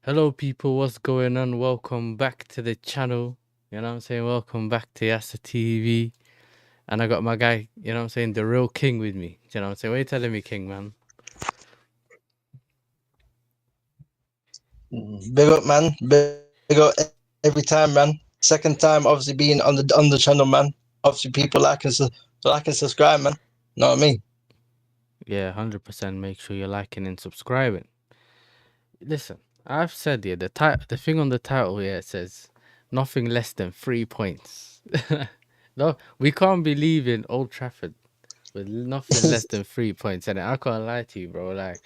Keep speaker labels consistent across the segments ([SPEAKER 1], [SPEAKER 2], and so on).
[SPEAKER 1] Hello, people. What's going on? Welcome back to the channel. You know what I'm saying? Welcome back to TV. And I got my guy, you know what I'm saying? The real king with me. You know what I'm saying? What are you telling me, king, man?
[SPEAKER 2] Big up, man. Big up every time, man. Second time, obviously being on the channel, man. Obviously, people like and subscribe, man. Know what I mean?
[SPEAKER 1] Yeah, 100%. Make sure you're liking and subscribing. Listen, I've said here, the thing on the title here, it says nothing less than 3 points. No, we can't be leaving Old Trafford with nothing less than 3 points. And I can't lie to you, bro. Like,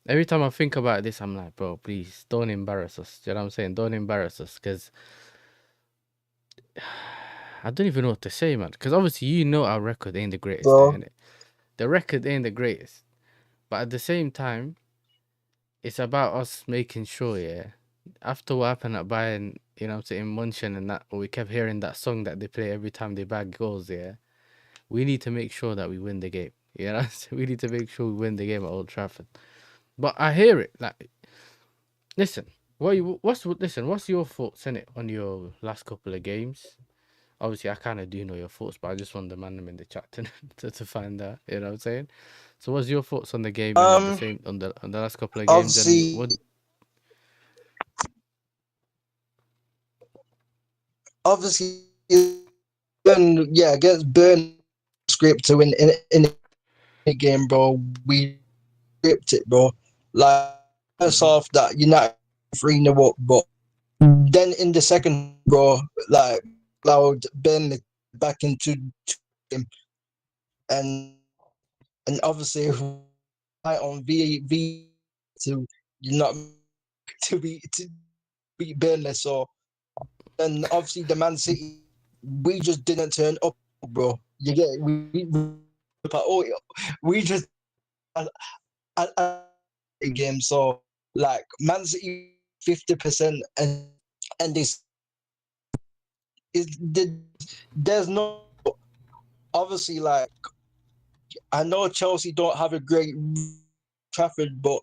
[SPEAKER 1] every time I think about this, I'm like, bro, please don't embarrass us. Do you know what I'm saying? Don't embarrass us, because I don't even know what to say, man. Because obviously, you know, our record ain't the greatest,
[SPEAKER 2] Bro,
[SPEAKER 1] ain't it? The record ain't the greatest, but at the same time, it's about us making sure, yeah. After what happened at Bayern, you know, what I'm saying, Munchen and that, we kept hearing that song that they play every time they bag goals, yeah. We need to make sure that we win the game. You know, we need to make sure we win the game at Old Trafford. But I hear it, like, listen, what's your thoughts in it on your last couple of games? Obviously, I kind of do know your thoughts, but I just want to demand them in the chat to find out. You know what I'm saying? So, what's your thoughts on the game and at the same on the last couple of games and
[SPEAKER 2] obviously,
[SPEAKER 1] what?
[SPEAKER 2] obviously, against Burn script to win in the game, bro. We script it, bro. Like first off, that United 3-0 up, but then in the second, bro, like allowed Ben back into him, and obviously on V to you're not to beat Burnley. So and obviously the Man City, we just didn't turn up, bro. You get it? We just a game. So like Man City 50% and this is there's no obviously like I know Chelsea don't have a great Trafford, but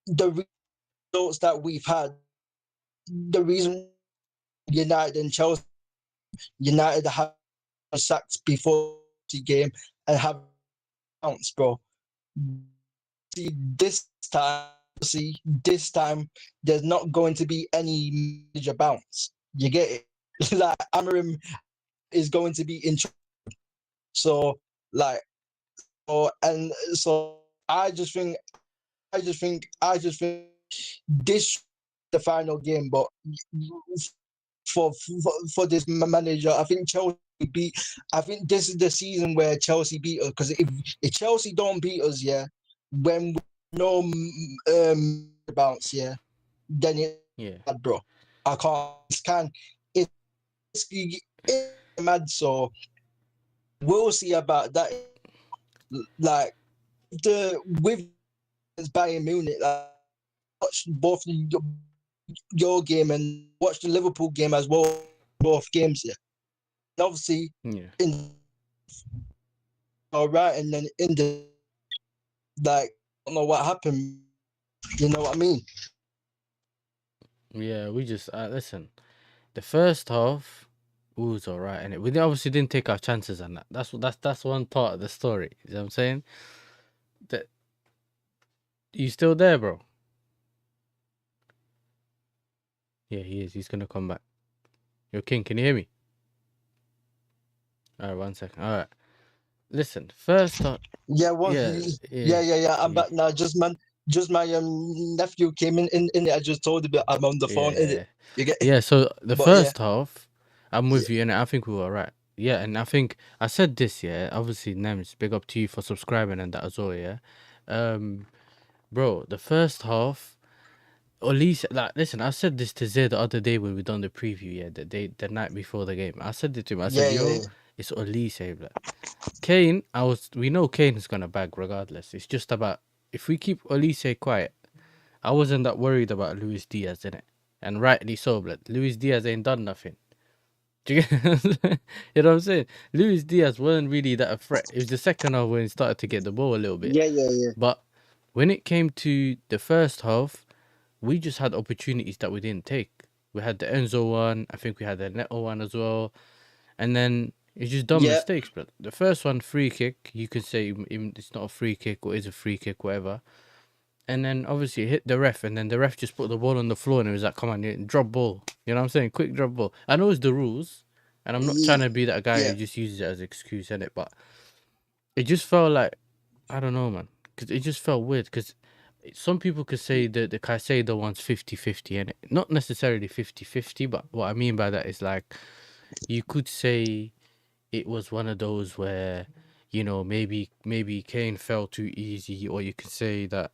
[SPEAKER 2] the results that we've had, the reason United and Chelsea, United have sacked before the game and have bounced, bro. This time, there's not going to be any major bounce. You get it? Like Amarim is going to be in. So like, so I just think this the final game, but for this manager, I think Chelsea beat. I think this is the season where Chelsea beat us, because if Chelsea don't beat us, yeah, when no bounce, yeah, then it's
[SPEAKER 1] Yeah,
[SPEAKER 2] bad, bro. I can't. It's mad. So we'll see about that. Like with Bayern Munich, like, watch both your game and watch the Liverpool game as well. Both games, yeah. And obviously,
[SPEAKER 1] yeah,
[SPEAKER 2] in all right, and then in the like, I don't know what happened. You know what I mean?
[SPEAKER 1] yeah. We just listen. The first half was alright, and we obviously didn't take our chances on that. That's one part of the story. You know what I'm saying? That you still there, bro? Yeah, he is. He's gonna come back. Yo, King, can you hear me? All right, 1 second. All right. Listen, first half.
[SPEAKER 2] Yeah, yeah. I'm
[SPEAKER 1] yeah,
[SPEAKER 2] back now. Just my nephew came in. I just told him that I'm on the phone. In it,
[SPEAKER 1] yeah,
[SPEAKER 2] you get it?
[SPEAKER 1] yeah. So the
[SPEAKER 2] But yeah,
[SPEAKER 1] first half, I'm
[SPEAKER 2] yeah,
[SPEAKER 1] with you, and I think we were alright. Yeah, and I think I said this. Yeah, obviously, Nems, big up to you for subscribing and that as well. Yeah, bro, the first half, or at least, like, listen, I said this to Zay the other day when we done the preview. Yeah, the night before the game, I said it to him. I said,
[SPEAKER 2] yeah.
[SPEAKER 1] "Yo, it's Olise, like Kane." We know Kane is gonna bag regardless. It's just about if we keep Olise quiet. I wasn't that worried about Luis Diaz, innit? And rightly so, blood. Luis Diaz ain't done nothing. Do you get you know what I'm saying? Luis Diaz wasn't really that a threat. It was the second half when he started to get the ball a little bit.
[SPEAKER 2] Yeah.
[SPEAKER 1] But when it came to the first half, we just had opportunities that we didn't take. We had the Enzo one, I think we had the Neto one as well, and then it's just dumb
[SPEAKER 2] Yeah,
[SPEAKER 1] mistakes. But the first one, free kick, you can say it's not a free kick or is a free kick, whatever. And then obviously it hit the ref, and then the ref just put the ball on the floor, and it was like, "Come on, drop ball." You know what I'm saying? Quick drop ball. I know it's the rules, and I'm not trying to be that guy
[SPEAKER 2] yeah,
[SPEAKER 1] who just uses it as an excuse, innit? But it just felt like, I don't know, man, because it just felt weird. Because some people could say that the Caicedo one's 50-50, and not necessarily 50-50, but what I mean by that is like, you could say it was one of those where, you know, maybe Kane fell too easy, or you could say that,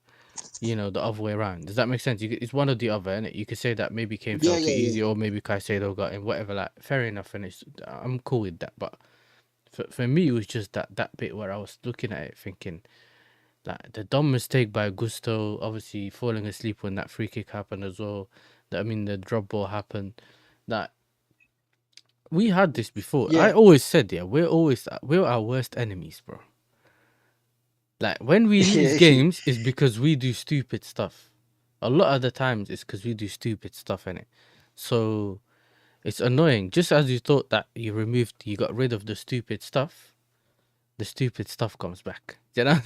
[SPEAKER 1] you know, the other way around. Does that make sense? It's one or the other, and you could say that maybe Kane
[SPEAKER 2] yeah,
[SPEAKER 1] fell too
[SPEAKER 2] yeah, yeah.
[SPEAKER 1] easy, or maybe Caicedo got in, whatever. Like, fair enough, and I'm cool with that. But for me, it was just that bit where I was looking at it, thinking like the dumb mistake by Gusto, obviously falling asleep when that free kick happened as well. The drop ball happened. That we had this before. I
[SPEAKER 2] Yeah,
[SPEAKER 1] always said, yeah, we're our worst enemies, bro. Like, when we lose
[SPEAKER 2] yeah,
[SPEAKER 1] games, is because we do stupid stuff. A lot of the times, it's because we do stupid stuff in it. So it's annoying. Just as you thought that you got rid of the stupid stuff comes back. You know,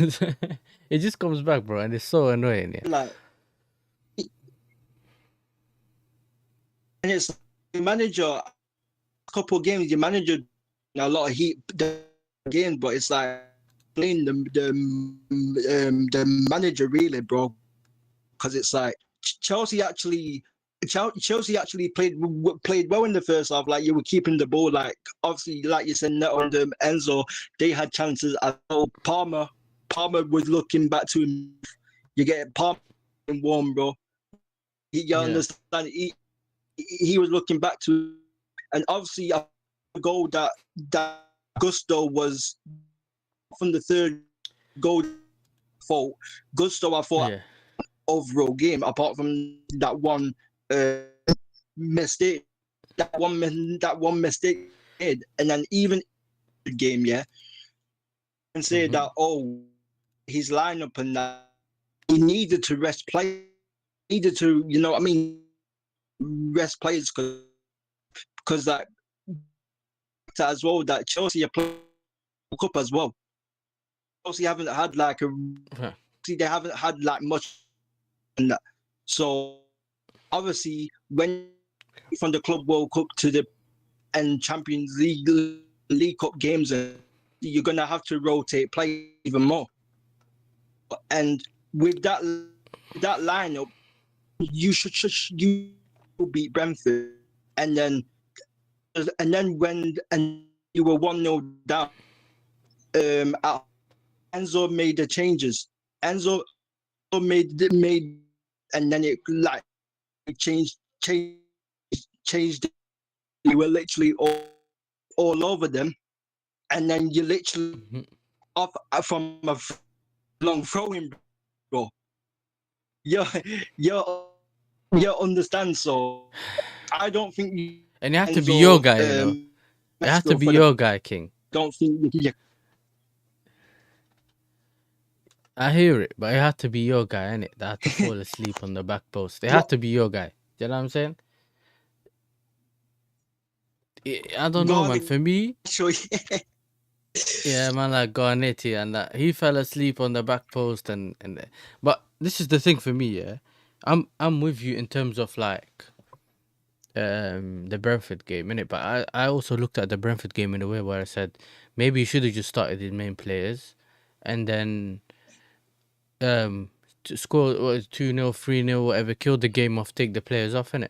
[SPEAKER 1] it just comes back, bro, and it's so annoying. Yeah,
[SPEAKER 2] like, and it's the manager. Couple of games, your manager a lot of heat the game, but it's like playing the manager really, bro, because it's like Chelsea actually. Chelsea actually played well in the first half. Like, you were keeping the ball. Like, obviously, like you said, Neto and Enzo, they had chances. I know Palmer was looking back to him. You get Palmer warm, bro. You
[SPEAKER 1] yeah,
[SPEAKER 2] understand? He was looking back to, and obviously a goal that Gusto was from the third goal fault. Gusto, I thought,
[SPEAKER 1] yeah.
[SPEAKER 2] overall game, apart from that one mistake, that one mistake made, and then even the game, yeah, and say
[SPEAKER 1] Mm-hmm.
[SPEAKER 2] that, oh, his lineup and that he needed to rest play, needed to, you know what I mean, rest players because that as well that Chelsea are playing cup as well. Chelsea haven't had like
[SPEAKER 1] Huh.
[SPEAKER 2] they haven't had like much in that. So obviously, when from the Club World Cup to the and Champions League Cup games, you're gonna have to rotate play even more. And with that lineup, you should you beat Brentford, and then when you were 1-0 down, Enzo made the changes. Enzo made, and then it like changed. You were literally all over them, and then you literally
[SPEAKER 1] Mm-hmm.
[SPEAKER 2] off from a long throwing, bro. You you you understand? So I don't think
[SPEAKER 1] And it had to be your
[SPEAKER 2] Enzo
[SPEAKER 1] guy, you know. It had to
[SPEAKER 2] Mexico
[SPEAKER 1] be
[SPEAKER 2] for the.
[SPEAKER 1] your guy, King.
[SPEAKER 2] Don't think you.
[SPEAKER 1] I hear it, but it had to be your guy, innit? That had to fall asleep on the back post. It had
[SPEAKER 2] What?
[SPEAKER 1] to be your guy. You know what I'm saying? I don't
[SPEAKER 2] Go
[SPEAKER 1] know,
[SPEAKER 2] on,
[SPEAKER 1] man. For me,
[SPEAKER 2] show you.
[SPEAKER 1] yeah, man, like Garnetti and that, he fell asleep on the back post, but this is the thing for me, yeah. I'm with you in terms of like the Brentford game, innit? But I also looked at the Brentford game in a way where I said maybe you should have just started his main players, and then to score 2-0, 3-0, whatever, kill the game off, take the players off, innit?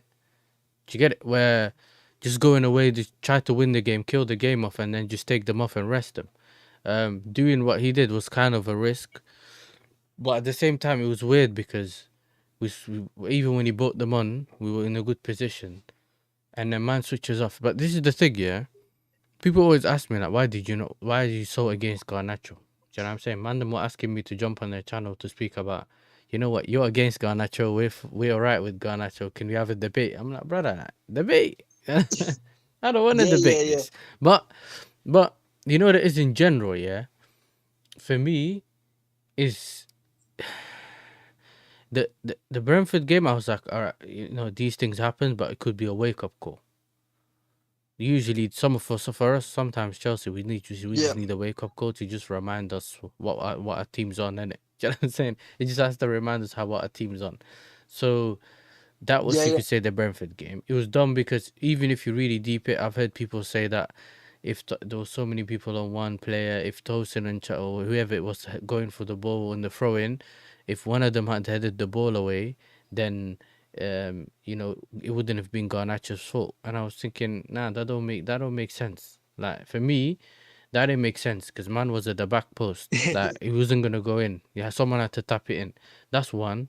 [SPEAKER 1] Do you get it? Where just going away, just try to win the game, kill the game off, and then just take them off and rest them. Doing what he did was kind of a risk, but at the same time, it was weird because even when he brought them on, we were in a good position, and then man switches off. But this is the thing, yeah. People always ask me like, why are you so against Garnacho? Do you know what I'm saying? Man, them were asking me to jump on their channel to speak about, you know what, you're against Garnacho, we're alright with Garnacho. Can we have a debate? I'm like, brother, debate. I don't want to
[SPEAKER 2] Yeah, yeah,
[SPEAKER 1] debate
[SPEAKER 2] yeah.
[SPEAKER 1] this. But you know what it is in general, yeah. For me, is the Brentford game, I was like, all right, you know, these things happen, but it could be a wake up call. Usually, some of us, for us, sometimes Chelsea, we
[SPEAKER 2] Yeah.
[SPEAKER 1] just need a wake up call to just remind us what our team's on, innit? Do you know what I'm saying? It just has to remind us what our team's on. So that was, you
[SPEAKER 2] Yeah.
[SPEAKER 1] could say, the Brentford game. It was dumb because even if you really deep it, I've heard people say that if there was so many people on one player, if Tosin and or whoever it was going for the ball and the throw in, if one of them had headed the ball away, then you know, it wouldn't have been Garnacho's fault. And I was thinking, nah, that don't make sense. Like for me, that didn't make sense because man was at the back post. Like he wasn't gonna go in. Yeah, someone had to tap it in. That's one.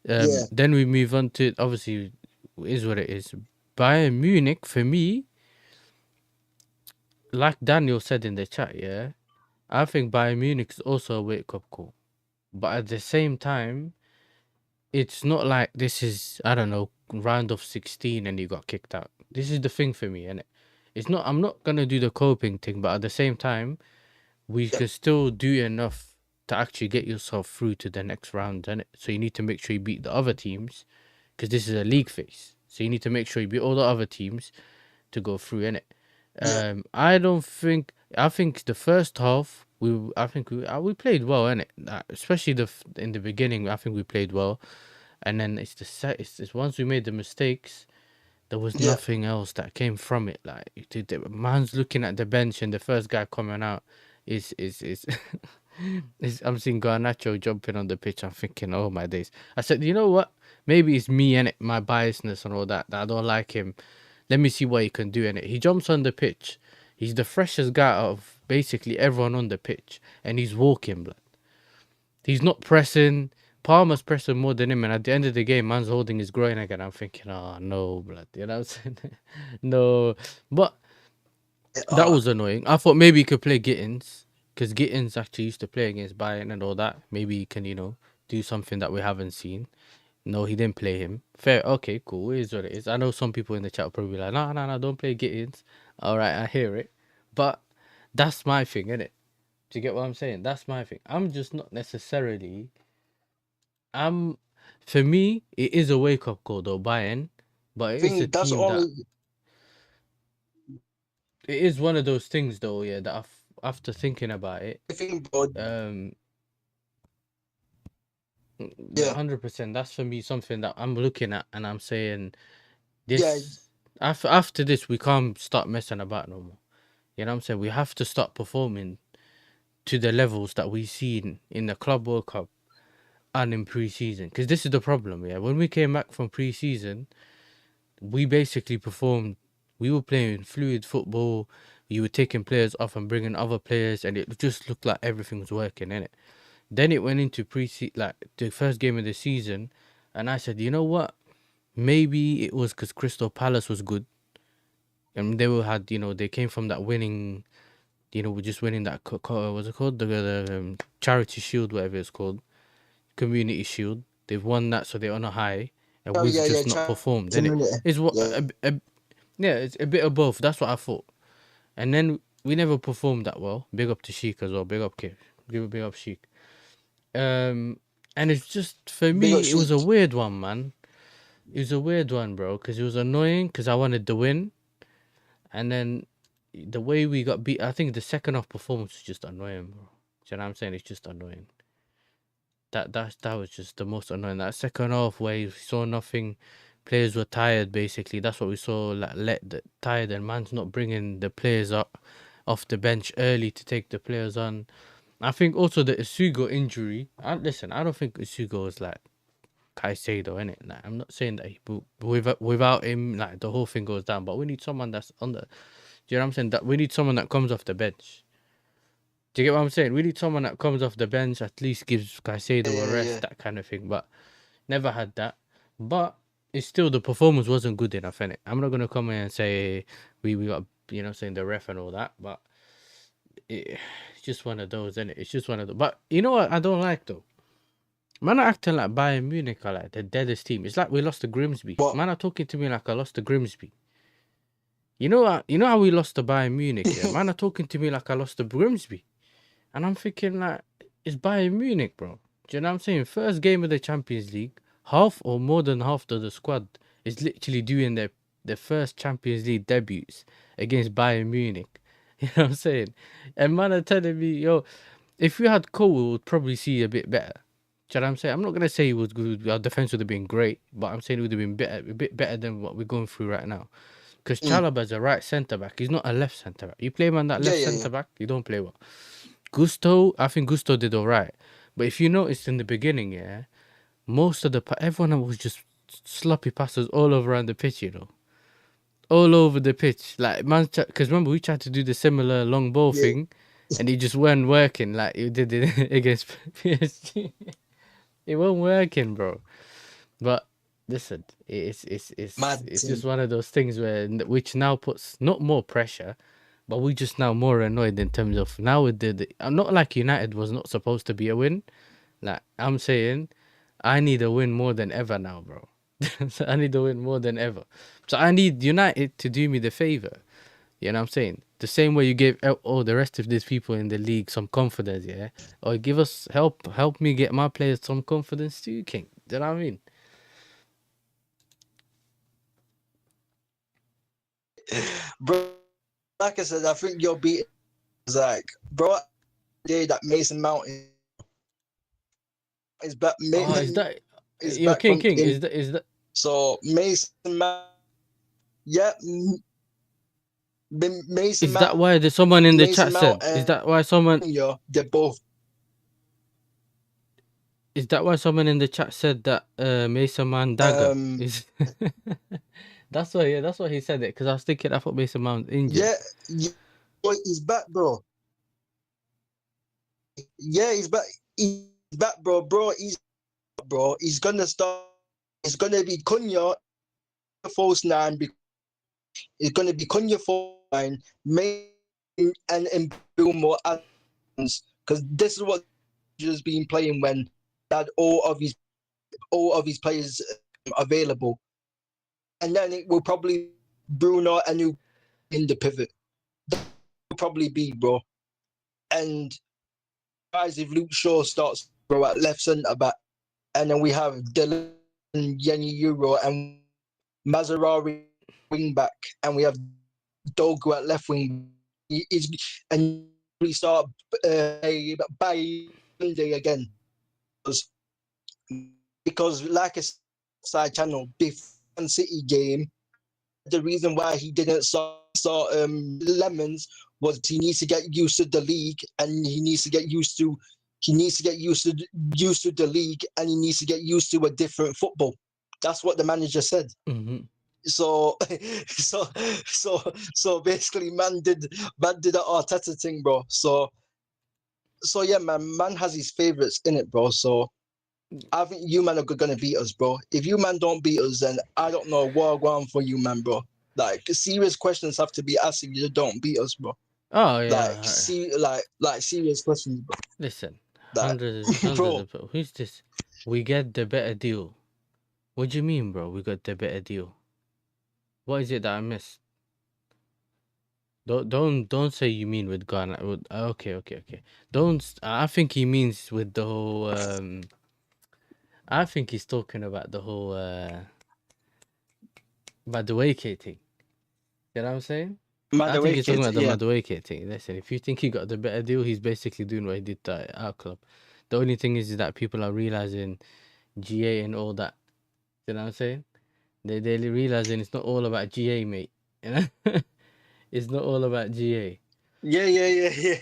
[SPEAKER 2] Yeah.
[SPEAKER 1] Then we move on to, obviously, it is what it is. Bayern Munich, for me, like Daniel said in the chat, yeah, I think Bayern Munich is also a wake up call. But at the same time, it's not like this is, I don't know, round of 16 and you got kicked out. This is the thing for me, and it's not, I'm not gonna do the coping thing, but at the same time, we
[SPEAKER 2] Yeah.
[SPEAKER 1] can still do enough to actually get yourself through to the next round, and so you need to make sure you beat the other teams, because this is a league phase. So you need to make sure you beat all the other teams to go through, innit?
[SPEAKER 2] Yeah.
[SPEAKER 1] I think the first half we played well, innit? Especially in the beginning, I think we played well, and then it's once we made the mistakes, there was
[SPEAKER 2] Yeah.
[SPEAKER 1] nothing else that came from it. Like the man's looking at the bench and the first guy coming out is I'm seeing Garnacho jumping on the pitch. I'm thinking, oh my days. I said, you know what? Maybe it's me and my biasness and all that I don't like him. Let me see what he can do in it. He jumps on the pitch. He's the freshest guy out of basically everyone on the pitch, and he's walking, blood. He's not pressing. Palmer's pressing more than him, and at the end of the game, man's holding his groin again. I'm thinking, oh no, blood. You know what I'm saying? No, but that was annoying. I thought maybe he could play Gittins, because Gittins actually used to play against Bayern and all that. Maybe he can, do something that we haven't seen. No, he didn't play him. Fair, okay, cool. It is what it is. I know some people in the chat will probably be like, no, don't play Gittins. All right, I hear it. But that's my thing, innit? Do you get what I'm saying? That's my thing. I'm just not necessarily. For me, it is a wake up call though, Bayern, but it is a
[SPEAKER 2] That's
[SPEAKER 1] team that.
[SPEAKER 2] only.
[SPEAKER 1] It is one of those things though, yeah, that after thinking about it,
[SPEAKER 2] I think, bro. Yeah.
[SPEAKER 1] 100%. That's for me something that I'm looking at and I'm saying,
[SPEAKER 2] Yeah.
[SPEAKER 1] this after this we can't start messing about no more. You know what I'm saying? We have to start performing to the levels that we seen in the Club World Cup and in pre-season. Because this is the problem, yeah. When we came back from pre-season, we basically performed. We were playing fluid football. You were taking players off and bringing other players, and it just looked like everything was working, innit? Then it went into like the first game of the season, and I said, you know what? Maybe it was because Crystal Palace was good, and they came from that winning, we're just winning that what's it called, the Charity Shield, whatever it's called, Community Shield. They've won that, so they're on a high, and
[SPEAKER 2] Oh,
[SPEAKER 1] we've
[SPEAKER 2] yeah.
[SPEAKER 1] just not performed. Then it's what yeah, it's a bit of both. That's what I thought, and then we never performed that well. Big up to Sheik as well. Big up Kev. Big up Sheik. And it's just, for me, it was a weird one, man. It was a weird one, bro, because it was annoying because I wanted the win, and then the way we got beat, I think the second half performance was just annoying, bro. Do you know what I'm saying? It's just annoying. That was just the most annoying. That second half where you saw nothing, players were tired. Basically, that's what we saw. Like tired, and man's not bringing the players up off the bench early to take the players on. I think also the Isugo injury. Listen, I don't think Isugo is like Caicedo, innit? Like, I'm not saying that without him, like the whole thing goes down. But we need someone that's on the. Do you know what I'm saying? That we need someone that comes off the bench. Do you get what I'm saying? We need someone that comes off the bench, at least gives Caicedo a rest, that kind of thing. But never had that. But it's still, the performance wasn't good enough, innit? I'm not gonna come in and say we got, saying the ref and all that, but it's just one of those, innit? It's just one of those. But you know what I don't like though? Man are acting like Bayern Munich are like the deadest team. It's like we lost to Grimsby.
[SPEAKER 2] What?
[SPEAKER 1] Man are talking to me like I lost to Grimsby. You know how we lost to Bayern Munich? Yeah? Man are talking to me like I lost to Grimsby. And I'm thinking like, it's Bayern Munich, bro. Do you know what I'm saying? First game of the Champions League, half or more than half of the squad is literally doing their first Champions League debuts against Bayern Munich. You know what I'm saying? And man are telling me, yo, if we had Cole, we would probably see a bit better. Do you know what I'm saying? I'm not gonna say it was good. Our defense would have been great, but I'm saying it would have been better, a bit better than what we're going through right now. Because Chalobah's a right centre back. He's not a left centre back. You play him on that left centre back, you don't play well. Gusto, I think Gusto did all right. But if you noticed in the beginning, yeah, most of everyone was just sloppy passes all over around the pitch, you know. All over the pitch. Like, man, because remember, we tried to do the similar long ball thing, and it just weren't working like you did it against PSG. It wasn't working, bro. But listen, it's just one of those things which now puts not more pressure, but we just now more annoyed in terms of now with I'm not like United was not supposed to be a win. Like I'm saying, I need a win more than ever now, bro. So I need a win more than ever. So I need United to do me the favor. You know what I'm saying? The same way you gave all the rest of these people in the league some confidence, yeah? Or give us help me get my players some confidence too, King. Do you know what I mean?
[SPEAKER 2] Bro, like I said, I think you're beating like, bro, day that Mason Mount is back.
[SPEAKER 1] Is that
[SPEAKER 2] is
[SPEAKER 1] your
[SPEAKER 2] back
[SPEAKER 1] King?
[SPEAKER 2] from
[SPEAKER 1] Is that
[SPEAKER 2] so Mason Mount? Yeah, Mason
[SPEAKER 1] is
[SPEAKER 2] Mount.
[SPEAKER 1] that why there's someone in the
[SPEAKER 2] Mason
[SPEAKER 1] chat
[SPEAKER 2] Mount
[SPEAKER 1] said? Is that why someone?
[SPEAKER 2] They're both.
[SPEAKER 1] Is that why someone in the chat said that Mason Man dagger is? That's why. Yeah, that's why he said it. Because I was thinking, I thought Mason Mount injured.
[SPEAKER 2] Yeah, he's back, bro. Yeah, he's back. He's back, bro. He's gonna start. It's gonna be Cunha false nine. It's gonna be Cunha false nine. And Bill more because this is what he's been playing when had all of his players available, and then it will probably Bruno and you in the pivot. That will probably be, bro. And guys, if Luke Shaw starts, bro, at left centre back, and then we have Dylan, Yenny Euro, and Mazarari wing back, and we have Dogu at left wing. And we start by Monday again because like a side channel before City game, the reason why he didn't start Lemons was he needs to get used to the league, and he needs to get used to the league, and he needs to get used to a different football. That's what the manager said.
[SPEAKER 1] Mm-hmm.
[SPEAKER 2] So basically, man did the Arteta thing, bro. So yeah, man has his favorites in it, bro. So I think you man are gonna beat us, bro. If you man don't beat us, then I don't know what going on for you, man, bro. Like serious questions have to be asked if you don't beat us, bro.
[SPEAKER 1] Oh yeah.
[SPEAKER 2] Like serious questions, bro.
[SPEAKER 1] Listen,
[SPEAKER 2] Like,
[SPEAKER 1] hundreds
[SPEAKER 2] bro.
[SPEAKER 1] of people. Who's this? We get the better deal. What do you mean, bro? We got the better deal. What is it that I missed? Don't say you mean with Ghana. Okay. Don't. I think he means with the whole. I think he's talking about the whole. About the Madueke thing. You know what I'm saying? I think he's talking about the Madueke thing. Listen, if you think he got the better deal, he's basically doing what he did to our club. The only thing is that people are realizing GA and all that. You know what I'm saying? They're realizing it's not all about GA, mate. You know? It's not all about GA.
[SPEAKER 2] Yeah.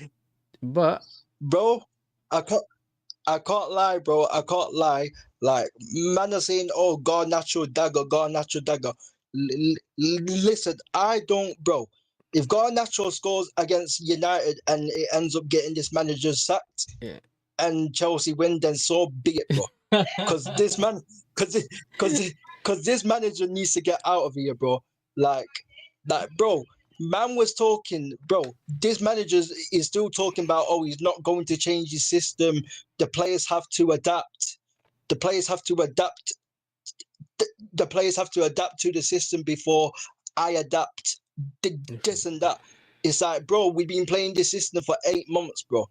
[SPEAKER 1] But
[SPEAKER 2] bro, I can't lie, bro. I can't lie. Like, man are saying, oh, Garnacho dagger. Listen, I don't, bro. If Garnacho scores against United and it ends up getting this manager sacked, and Chelsea win, then so be it, bro. Because this manager needs to get out of here, bro. Like, bro. Man was talking, bro. This manager is still talking about, oh, he's not going to change his system. The players have to adapt. The players have to adapt. The players have to adapt to the system before I adapt. This and that. It's like, bro, we've been playing this system for 8 months, bro.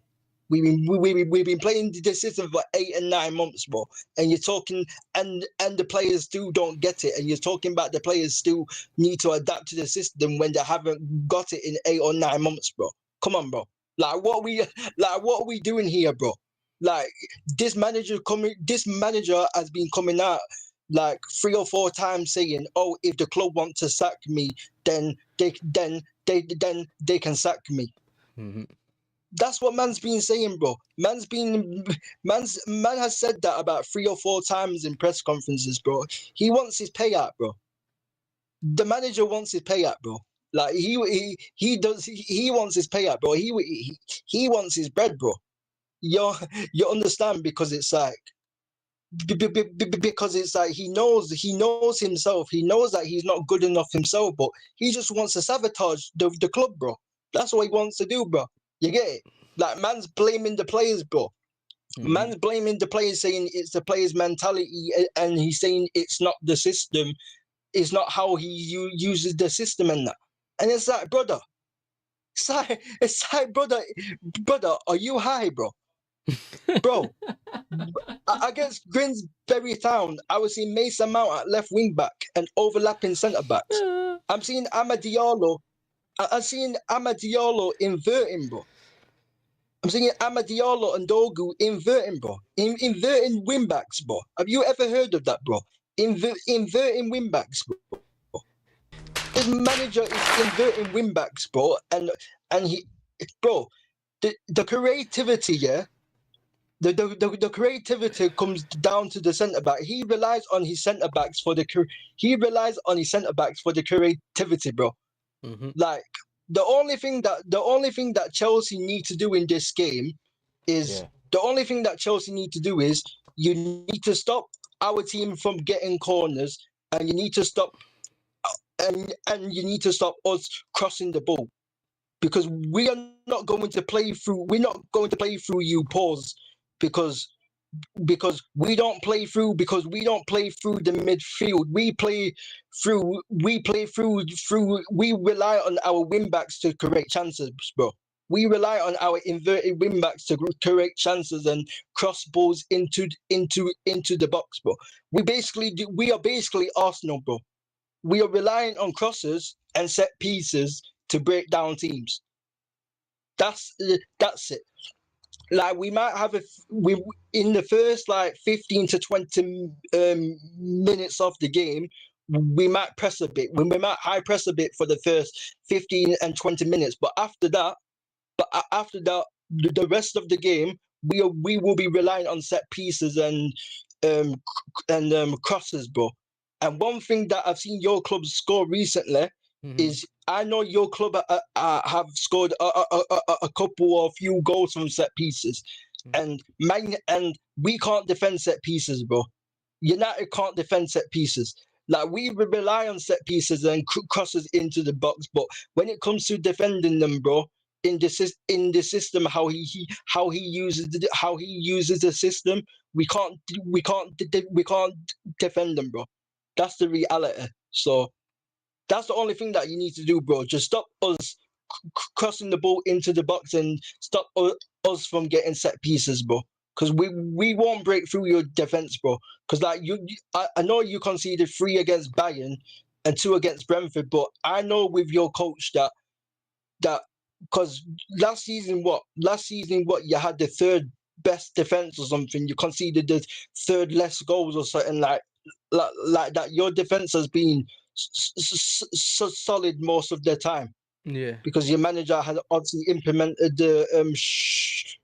[SPEAKER 2] We've been playing this system for 8 and 9 months, bro. And you're talking, and the players still don't get it. And you're talking about the players still need to adapt to the system when they haven't got it in 8 or 9 months, bro. Come on, bro. Like what are we doing here, bro? Like this manager has been coming out like 3 or 4 times saying, "Oh, if the club want to sack me, then they can sack me."
[SPEAKER 1] Mm-hmm.
[SPEAKER 2] That's what man's been saying, bro. Man has said that about 3 or 4 times in press conferences, bro. He wants his payout, bro. The manager wants his payout, bro. Like he wants his payout, bro. He wants his bread, bro. You understand, because it's like because it's like he knows himself. He knows that he's not good enough himself, but he just wants to sabotage the club, bro. That's what he wants to do, bro. You get it? Like man's blaming the players, bro.
[SPEAKER 1] Mm-hmm.
[SPEAKER 2] Man's blaming the players, saying it's the players' mentality, and he's saying it's not the system. It's not how he uses the system and that. And it's like, brother, it's like, brother, are you high, bro? Bro, against Grinsbury Town, I was seeing Mason Mount at left wing back and overlapping centre backs. I'm seeing Amad Diallo. I'm seeing Amad Diallo inverting, bro. I'm seeing Amad Diallo and Dogu inverting, bro. Inverting wing backs, bro. Have you ever heard of that, bro? Inverting wing backs, bro. His manager is inverting wing backs, bro. And he, bro, the creativity, yeah. The creativity comes down to the centre back. He relies on his centre backs for the creativity, bro.
[SPEAKER 1] Mm-hmm.
[SPEAKER 2] Like the only thing that Chelsea need to do in this game is you need to stop our team from getting corners, and you need to stop you need to stop us crossing the ball, because we are not going to play through. We're not going to play through you, pause, because we don't play through the midfield. We rely on our wing backs to create chances, bro. We rely on our inverted wing backs to create chances and cross balls into the box, bro. We are basically Arsenal, bro. We are relying on crosses and set pieces to break down teams. That's it. Like we might have in the first like 15 to 20 minutes of the game, we might press a bit. We might high press a bit for the first 15 and 20 minutes, but after that, the rest of the game, we will be relying on set pieces and crosses, bro. And one thing that I've seen your club score recently is, I know your club have scored a couple or few goals from set pieces, and we can't defend set pieces, bro. United can't defend set pieces. Like we rely on set pieces and crosses into the box, but when it comes to defending them, bro, in the system, how he uses the system, we can't defend them, bro. That's the reality. So that's the only thing that you need to do, bro. Just stop us crossing the ball into the box and stop us from getting set pieces, bro. Because we won't break through your defense, bro. Because like I know you conceded 3 against Bayern and 2 against Brentford, but I know with your coach that because last season what you had the 3rd best defense or something. You conceded the 3rd less goals or something like that. Your defense has been so solid most of the time.
[SPEAKER 1] Yeah.
[SPEAKER 2] Because your manager has obviously implemented the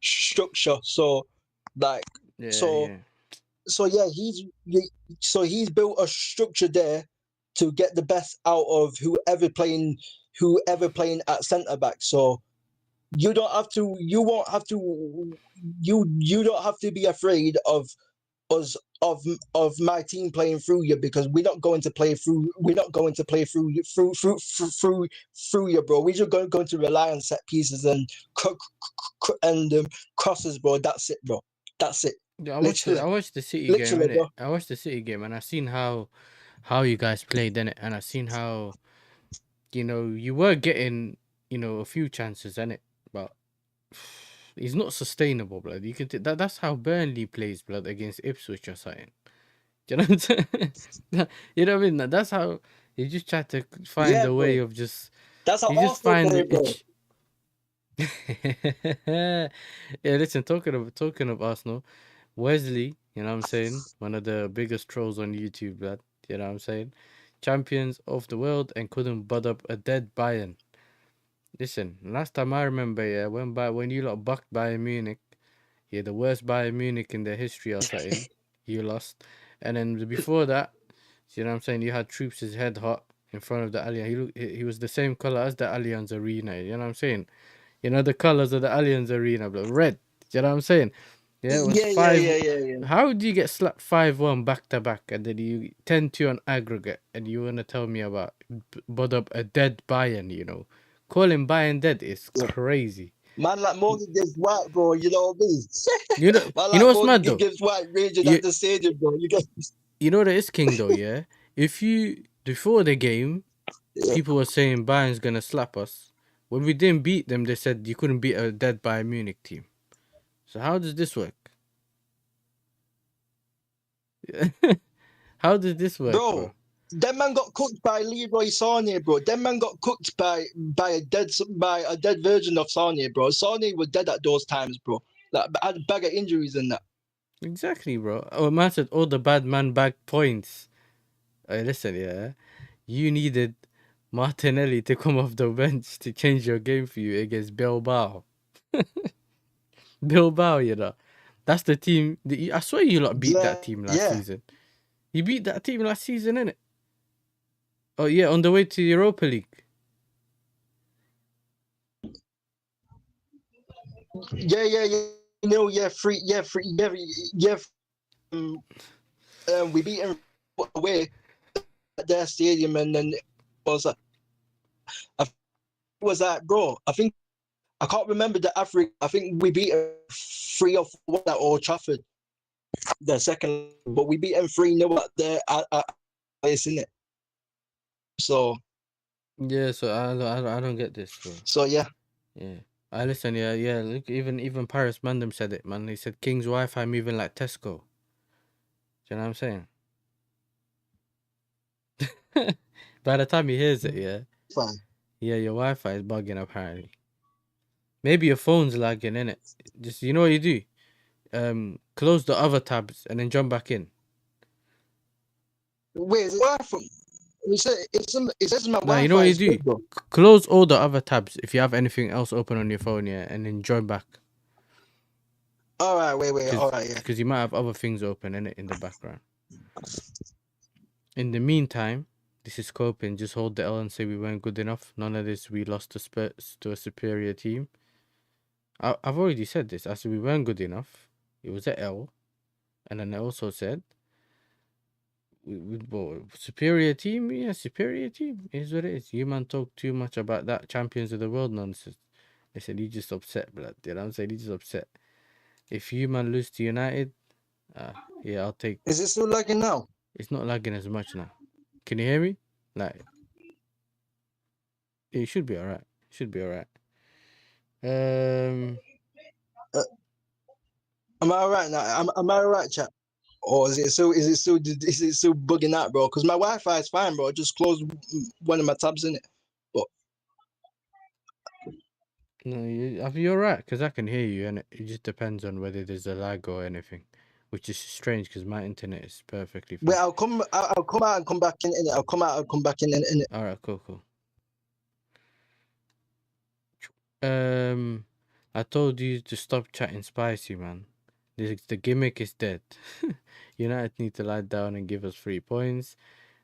[SPEAKER 2] structure. So like he's built a structure there to get the best out of whoever playing at centre back. So you don't have to be afraid of us of my team playing through you, because we're not going to play through you, bro. We're just going to rely on set pieces and crosses, bro. That's it, bro. That's it.
[SPEAKER 1] Yeah, I watched the City game, innit?
[SPEAKER 2] Bro.
[SPEAKER 1] I watched the City game, and I seen how you guys played in it, and I seen how you were getting a few chances in it, but He's not sustainable, blood. You can that's how Burnley plays, blood, against Ipswich or something. Do you know what I'm saying? You know what I mean? That's how you just try to find
[SPEAKER 2] Yeah,
[SPEAKER 1] a way
[SPEAKER 2] bro.
[SPEAKER 1] of just
[SPEAKER 2] That's how
[SPEAKER 1] you just
[SPEAKER 2] Arsenal
[SPEAKER 1] find
[SPEAKER 2] play,
[SPEAKER 1] the
[SPEAKER 2] bro.
[SPEAKER 1] itch. Yeah, listen, talking of Arsenal, Wesley, you know what I'm saying? One of the biggest trolls on YouTube, blood. You know what I'm saying? Champions of the world and couldn't bud up a dead Bayern. Listen, last time I remember, yeah, when you lot bucked Bayern Munich, yeah, the worst Bayern Munich in their history or something, you lost. And then before that, you know what I'm saying, you had Troops' head hot in front of the Allianz. He was the same color as the Allianz Arena. You know what I'm saying? You know the colors of the Allianz Arena, bro. Red. You know what I'm saying? Yeah, it was five.
[SPEAKER 2] Yeah.
[SPEAKER 1] How do you get slapped 5-1 back to back, and then you 10-2 on aggregate, and you wanna tell me about bud up a dead Bayern? You know, calling Bayern dead is
[SPEAKER 2] Yeah.
[SPEAKER 1] crazy.
[SPEAKER 2] Man like Morgan gives white, bro. You know what I mean?
[SPEAKER 1] You know,
[SPEAKER 2] Man
[SPEAKER 1] you know
[SPEAKER 2] like
[SPEAKER 1] what's
[SPEAKER 2] Morgan
[SPEAKER 1] mad though?
[SPEAKER 2] gives white raging
[SPEAKER 1] You
[SPEAKER 2] at the stadium, bro. You get.
[SPEAKER 1] you know that is king though, yeah. If you before the game,
[SPEAKER 2] Yeah.
[SPEAKER 1] people were saying Bayern's gonna slap us. When we didn't beat them, they said you couldn't beat a dead Bayern Munich team. So how does this work? How does this work, bro?
[SPEAKER 2] That man got cooked by Leroy Sané, bro. That man got cooked by a dead version of Sané, bro. Sané was dead at those times, bro. Like had a bag of injuries and that.
[SPEAKER 1] Exactly, bro. Oh, man said all the bad man bag points. Hey, listen, yeah. You needed Martinelli to come off the bench to change your game for you against Bilbao. Bilbao, you know. That's the team. I swear you lot beat that team last season. You beat that team last season, innit? Oh, yeah, on the way to Europa League.
[SPEAKER 2] Yeah. You know, free. We beat him away at their stadium, and then it was bro. I think I can't remember the Africa. I think we beat him 3 or 4 at Old Trafford. The second, but we beat him 3-0 at their place, innit? So
[SPEAKER 1] Yeah, so I don't get this, bro.
[SPEAKER 2] So yeah.
[SPEAKER 1] I listen, yeah. Look, even Paris Mandem said it, man. He said King's Wi-Fi moving like Tesco. Do you know what I'm saying? By the time he hears it, yeah.
[SPEAKER 2] Fine.
[SPEAKER 1] Yeah, your Wi-Fi is bugging apparently. Maybe your phone's lagging, innit? Just you know what you do? Close the other tabs and then jump back in.
[SPEAKER 2] Wait, is it Wi-Fi? It says my
[SPEAKER 1] Nah,
[SPEAKER 2] Wi-Fi.
[SPEAKER 1] you know what you do? Close all the other tabs if you have anything else open on your phone, yeah, and then join back.
[SPEAKER 2] All right, wait. All right, yeah.
[SPEAKER 1] Because you might have other things open in the background. In the meantime, this is coping. Just hold the L and say we weren't good enough. None of this. We lost to Spurs to a superior team. I've already said this. I said we weren't good enough. It was a L, and then I also said superior team. Yeah, superior team is what it is. You man talk too much about that champions of the world nonsense. They said he just upset, blood. You know what I'm saying? He just upset. If you man lose to United, yeah, I'll take.
[SPEAKER 2] Is it still lagging now?
[SPEAKER 1] It's not lagging as much now. Can you hear me? Like, it should be alright.
[SPEAKER 2] Am I alright now? Am I alright, chat? Or is it still bugging out, bro? Because my Wi-Fi is fine, bro. I just closed one of my tabs in it. But
[SPEAKER 1] no, you're right because I can hear you, and it just depends on whether there's a lag or anything, which is strange because my internet is perfectly fine.
[SPEAKER 2] wait, I'll come out and come back in it. I'll come out and come back in it.
[SPEAKER 1] All right, cool. I told you to stop chatting spicy, man. The gimmick is dead. United need to lie down and give us 3 points.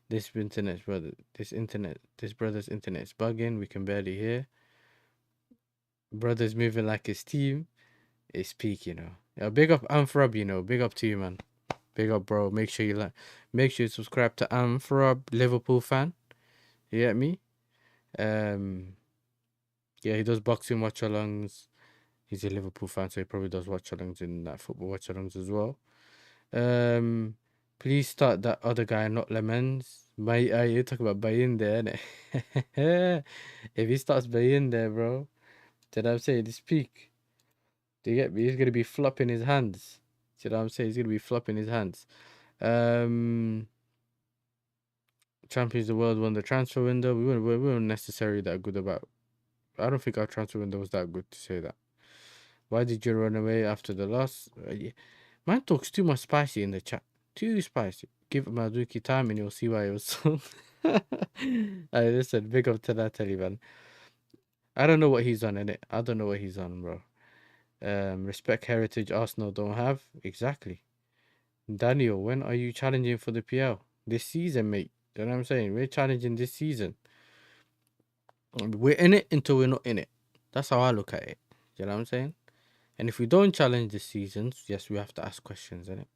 [SPEAKER 1] This brother's internet is bugging. We can barely hear. Brother's moving like his team. It's peak, you know. Yeah, big up Amfrub, you know. Big up to you, man. Big up, bro. Make sure you subscribe to Amfrub, Liverpool fan. You get me? Yeah, he does boxing watch-alongs. He's a Liverpool fan, so he probably does watch-alongs in that football watch-alongs as well. Please start that other guy, not Lemons. You talk about Bayin there, innit? If he starts Bayin there, bro, then I'm saying this peak. Do you get me? He's gonna be flopping his hands. See what I'm saying? He's gonna be flopping his hands. Champions of the world won the transfer window. We weren't necessarily that good about. I don't think our transfer window was that good to say that. Why did you run away after the loss? Man talks too much spicy in the chat. Too spicy. Give Maduki time and you'll see why it was sold. Listen, big up to that, man. I don't know what he's on in it. I don't know what he's on, bro. Respect heritage Arsenal don't have. Exactly. Daniel, when are you challenging for the PL? This season, mate. You know what I'm saying? We're challenging this season. We're in it until we're not in it. That's how I look at it. You know what I'm saying? And if we don't challenge this season, yes, we have to ask questions, innit?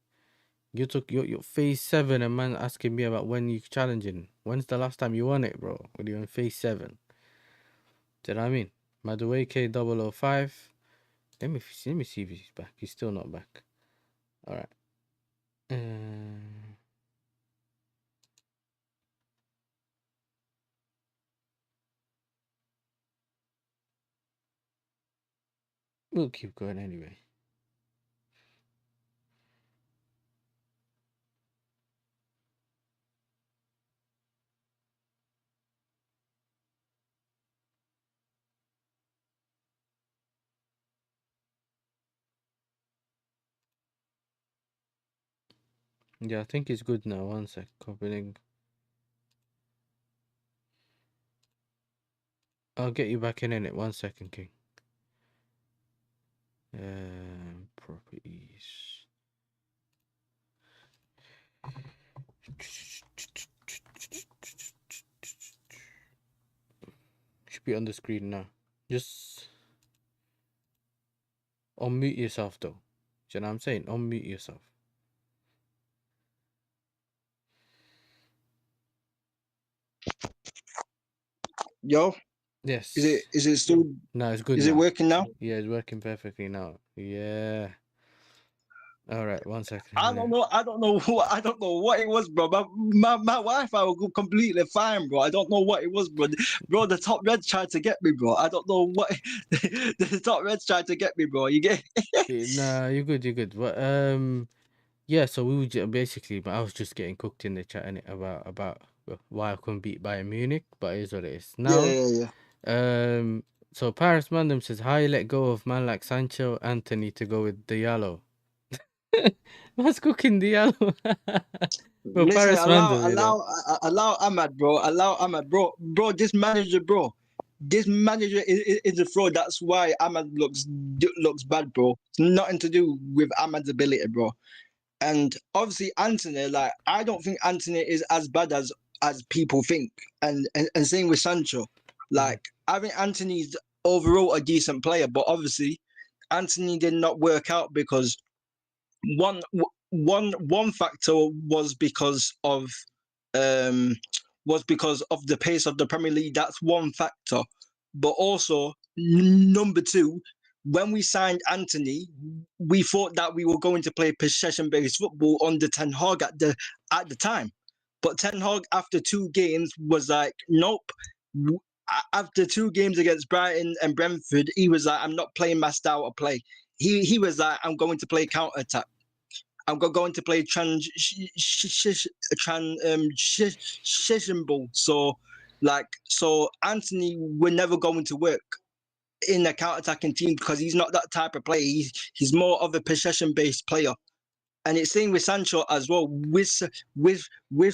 [SPEAKER 1] You took your phase 7 and man asking me about when you challenging. When's the last time you won it, bro? When you're in phase 7. Do you know what I mean? Madueke 005. Let me see if he's back. He's still not back. Alright. We'll keep going anyway. Yeah, I think it's good now. One sec. Copying. I'll get you back in it. 1 second, King. Properties. Should be on the screen now. Just unmute yourself though. Do you know what I'm saying? Unmute yourself.
[SPEAKER 2] Yo,
[SPEAKER 1] Yes.
[SPEAKER 2] is it still?
[SPEAKER 1] No, it's good.
[SPEAKER 2] Is
[SPEAKER 1] now.
[SPEAKER 2] it working now?
[SPEAKER 1] Yeah, it's working perfectly now. Yeah. All right, 1 second.
[SPEAKER 2] I don't know what it was, bro. My Wi-Fi was completely fine, bro. I don't know what it was, bro. Bro, the top red tried to get me, bro. I don't know what the top red tried to get me, bro. You get?
[SPEAKER 1] Nah, you're good. You're good. But yeah. So we were basically, I was just getting cooked in the chat innit, about why I couldn't beat Bayern Munich, but it is what it is now.
[SPEAKER 2] Yeah.
[SPEAKER 1] So Paris Mandem says, "How you let go of man like Sancho, Anthony to go with Diallo?" What's cooking Diallo? Well,
[SPEAKER 2] Listen,
[SPEAKER 1] Paris Mandem,
[SPEAKER 2] allow Ahmed, bro. Allow Ahmed, bro. Bro, this manager, bro. This manager is a fraud. That's why Ahmed looks bad, bro. It's nothing to do with Ahmed's ability, bro. And obviously Anthony, like I don't think Anthony is as bad as people think. And same with Sancho. Like I think Anthony's overall a decent player, but obviously Anthony did not work out because one factor was because of the pace of the Premier League. That's one factor. But also number two, when we signed Anthony, we thought that we were going to play possession-based football under Ten Hag at the time. But Ten Hag, after 2 games, was like, nope. After 2 games against Brighton and Brentford, he was like, I'm not playing my style of play. He was like, I'm going to play counter-attack. I'm going to play transition ball. So Anthony, we're never going to work in a counter-attacking team because he's not that type of player. He's more of a possession-based player. And it's same with Sancho as well. With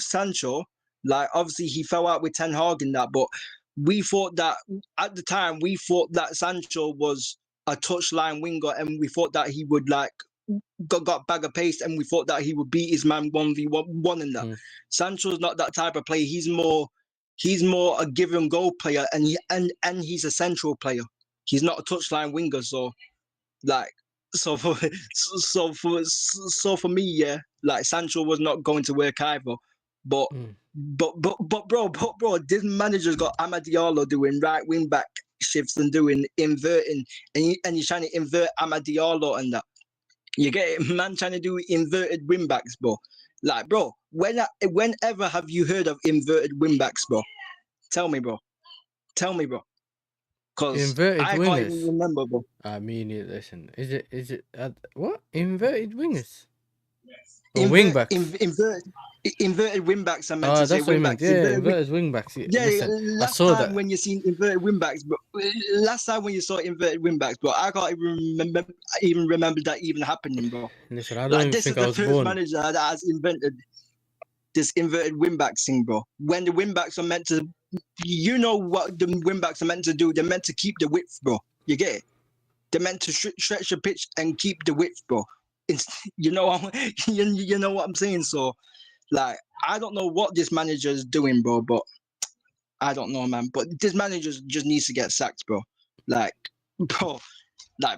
[SPEAKER 2] Sancho, like obviously he fell out with Ten Hag in that, but we thought that at the time Sancho was a touchline winger, and we thought that he would like got bag of pace, and we thought that he would beat his man 1v1 in that. Sancho's not that type of player. He's more a give and go player, and he's a central player. He's not a touchline winger. So for me, yeah, like Sancho was not going to work either. But bro, this manager's got Amad Diallo doing right wing back shifts and doing inverting, and he's trying to invert Amad Diallo and that. You get it, man, trying to do inverted wing backs, bro. Like, bro, whenever have you heard of inverted wing backs, bro? Tell me, bro. Because Because
[SPEAKER 1] Inverted
[SPEAKER 2] I can't even
[SPEAKER 1] wingers.
[SPEAKER 2] remember, bro.
[SPEAKER 1] I mean, listen. Is it what inverted wingers? Or
[SPEAKER 2] Invert,
[SPEAKER 1] wingbacks?
[SPEAKER 2] inverted wingbacks. I meant to say
[SPEAKER 1] That's what I meant.
[SPEAKER 2] wingbacks.
[SPEAKER 1] Yeah, inverted wingbacks. Yeah,
[SPEAKER 2] Yeah,
[SPEAKER 1] listen, I
[SPEAKER 2] last
[SPEAKER 1] saw
[SPEAKER 2] time
[SPEAKER 1] that.
[SPEAKER 2] when you seen inverted wingbacks, bro. Last time when you saw inverted wingbacks, bro, I can't even remember that even happening, bro.
[SPEAKER 1] Listen, I don't
[SPEAKER 2] Like
[SPEAKER 1] even
[SPEAKER 2] this is
[SPEAKER 1] think I
[SPEAKER 2] the
[SPEAKER 1] was
[SPEAKER 2] first
[SPEAKER 1] born.
[SPEAKER 2] manager that has invented this inverted wingbacks thing, bro. When the wingbacks are meant to, you know what the wingbacks are meant to do? They're meant to keep the width, bro. You get it? They're meant to stretch the pitch and keep the width, bro. It's, you know, you know what I'm saying. So, like, I don't know what this manager is doing, bro, but I don't know, man. But this manager just needs to get sacked, bro. Like,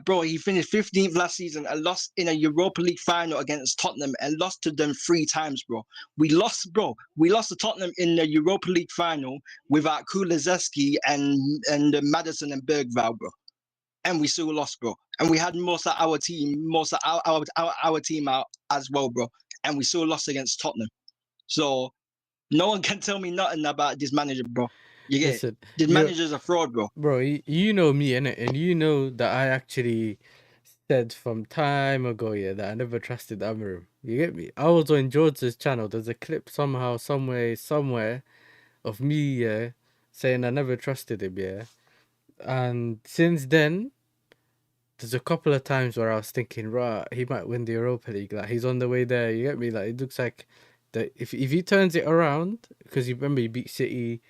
[SPEAKER 2] bro, he finished 15th last season and lost in a Europa League final against Tottenham and lost to them 3 times, bro. We lost, bro. We lost to Tottenham in the Europa League final without Kulizeski and Madison and Bergvall, bro. And we still lost, bro. And we had most of our team out as well, bro. And we still lost against Tottenham. So no one can tell me nothing about this manager, bro. You get
[SPEAKER 1] Listen,
[SPEAKER 2] it? This manager's a fraud, bro.
[SPEAKER 1] Bro, you know me, innit? And you know that I actually said from time ago, yeah, that I never trusted Amarim. You get me? I was on Jordz' channel. There's a clip somehow, somewhere of me, yeah, saying I never trusted him, yeah. And since then, there's a couple of times where I was thinking, right, he might win the Europa League. Like, he's on the way there. You get me? Like, it looks like that if he turns it around, because you remember he beat City,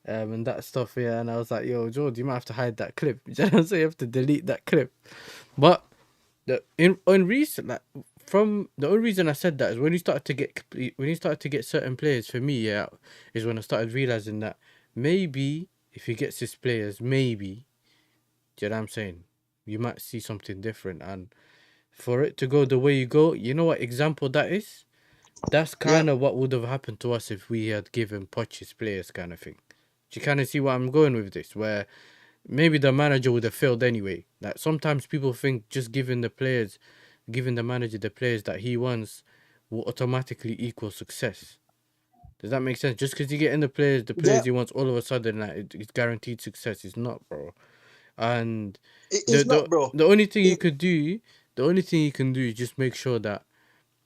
[SPEAKER 1] and that stuff, yeah. And I was like, yo, George, you might have to hide that clip. You know what I'm saying? You have to delete that clip. But in recent, like, from the only reason I said that is when he started to get certain players for me, yeah, is when I started realizing that maybe if he gets his players, maybe, do you know what I'm saying? You might see something different, and for it to go the way you go, you know what example that is? That's kind of what would have happened to us if we had given Poch his players, kind of thing. Do you kind of see where I'm going with this? Where maybe the manager would have failed anyway. Like, sometimes people think just giving the manager the players that he wants will automatically equal success. Does that make sense? Just because you get in the players he wants, all of a sudden, like, it's guaranteed success. It's not, bro. And
[SPEAKER 2] It's not, bro.
[SPEAKER 1] the only thing you could do, is just make sure that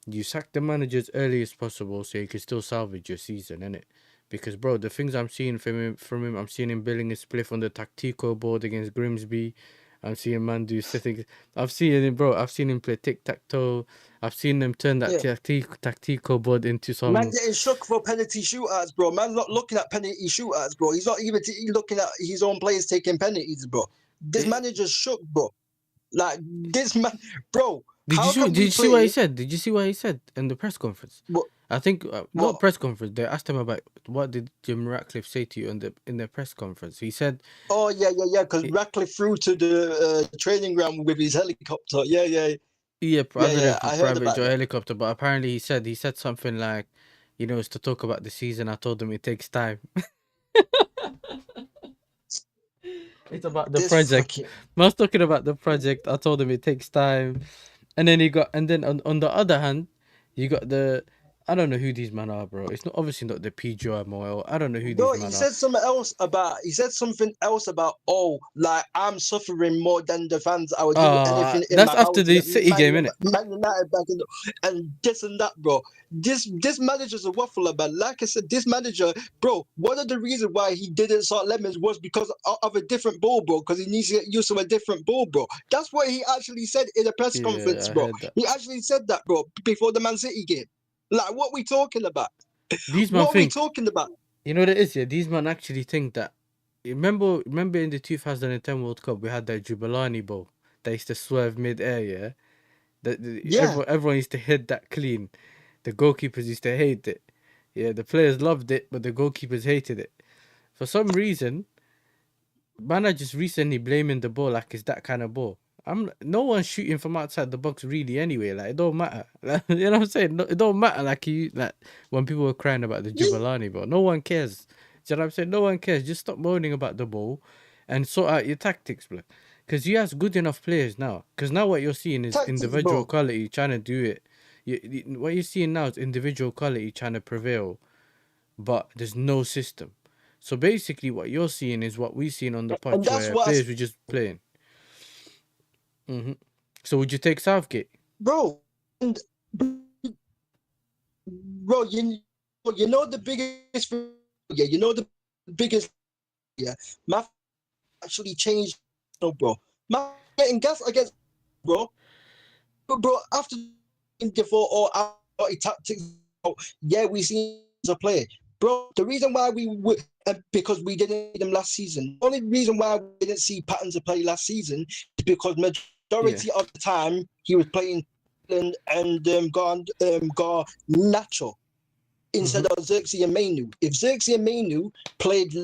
[SPEAKER 1] you sack the manager as early as possible so you can still salvage your season, innit? Because, bro, the things I'm seeing from him, I'm seeing him building a spliff on the Tactico board against Grimsby. I'm seeing man do settings. I've seen him play tic-tac-toe. I've seen them turn that Tactico board into some...
[SPEAKER 2] Man getting shook for penalty shootouts, bro. Man not looking at penalty shootouts, bro. He's not even looking at his own players taking penalties, bro. This manager's shook, bro. Like, this man, bro.
[SPEAKER 1] Did you see what he said? Did you see what he said in the press conference?
[SPEAKER 2] What?
[SPEAKER 1] I think not press conference. They asked him about what did Jim Ratcliffe say to you in the press conference. He said,
[SPEAKER 2] "Oh yeah. Because Ratcliffe flew to the training ground with his helicopter. Yeah.
[SPEAKER 1] I don't know if
[SPEAKER 2] I
[SPEAKER 1] it's
[SPEAKER 2] heard
[SPEAKER 1] private
[SPEAKER 2] about
[SPEAKER 1] or
[SPEAKER 2] that.
[SPEAKER 1] helicopter, but apparently he said something like, you know, it's to talk about the season. I told him it takes time. It's about the project. I was talking about the project. I told him it takes time, and then on the other hand, you got the... I don't know who these men are, bro. It's not obviously not the PGMOL. I don't know who these men are.
[SPEAKER 2] He said something else about like, I'm suffering more than the fans. I would do anything in
[SPEAKER 1] that's
[SPEAKER 2] my
[SPEAKER 1] after
[SPEAKER 2] house
[SPEAKER 1] the City game, innit?
[SPEAKER 2] Man United back and this and that, bro. This manager's a waffler, but like I said, this manager, bro, one of the reasons why he didn't start Lemons was because of a different ball, bro, because he needs to get used to a different ball, bro. That's what he actually said in a press conference, bro. He actually said that, bro, before the Man City game. Like, what we talking about? What are we talking about?
[SPEAKER 1] You know what it is, yeah? These men actually think that... Remember in the 2010 World Cup, we had that Jubilani ball that used to swerve mid-air, yeah? Everyone used to hit that clean. The goalkeepers used to hate it. Yeah, the players loved it, but the goalkeepers hated it. For some reason, man are just recently blaming the ball like it's that kind of ball. No one's shooting from outside the box really anyway. Like, it don't matter. Like, you know what I'm saying? It don't matter. Like when people were crying about the Jubilani ball, no one cares. Do you know what I'm saying? No one cares. Just stop moaning about the ball and sort out your tactics, bro. Because you have good enough players now. Because now what you're seeing is individual quality trying to do it. What you're seeing now is individual quality trying to prevail, but there's no system. So basically, what you're seeing is what we seen on the
[SPEAKER 2] And
[SPEAKER 1] pitch,
[SPEAKER 2] that's
[SPEAKER 1] where
[SPEAKER 2] what,
[SPEAKER 1] players were just playing. So would you take Southgate?
[SPEAKER 2] bro. And bro, you know the biggest, yeah, you know the biggest, yeah. My actually changed, no, bro. My getting gas against, bro. Bro, after before or after tactics, yeah, we seen a player, bro. The reason why we would, because we didn't see them last season. The only reason why we didn't see patterns of play last season is because majority of the time he was playing and gone natural instead of Xerxes and Mainu. If Xerxes and Mainu played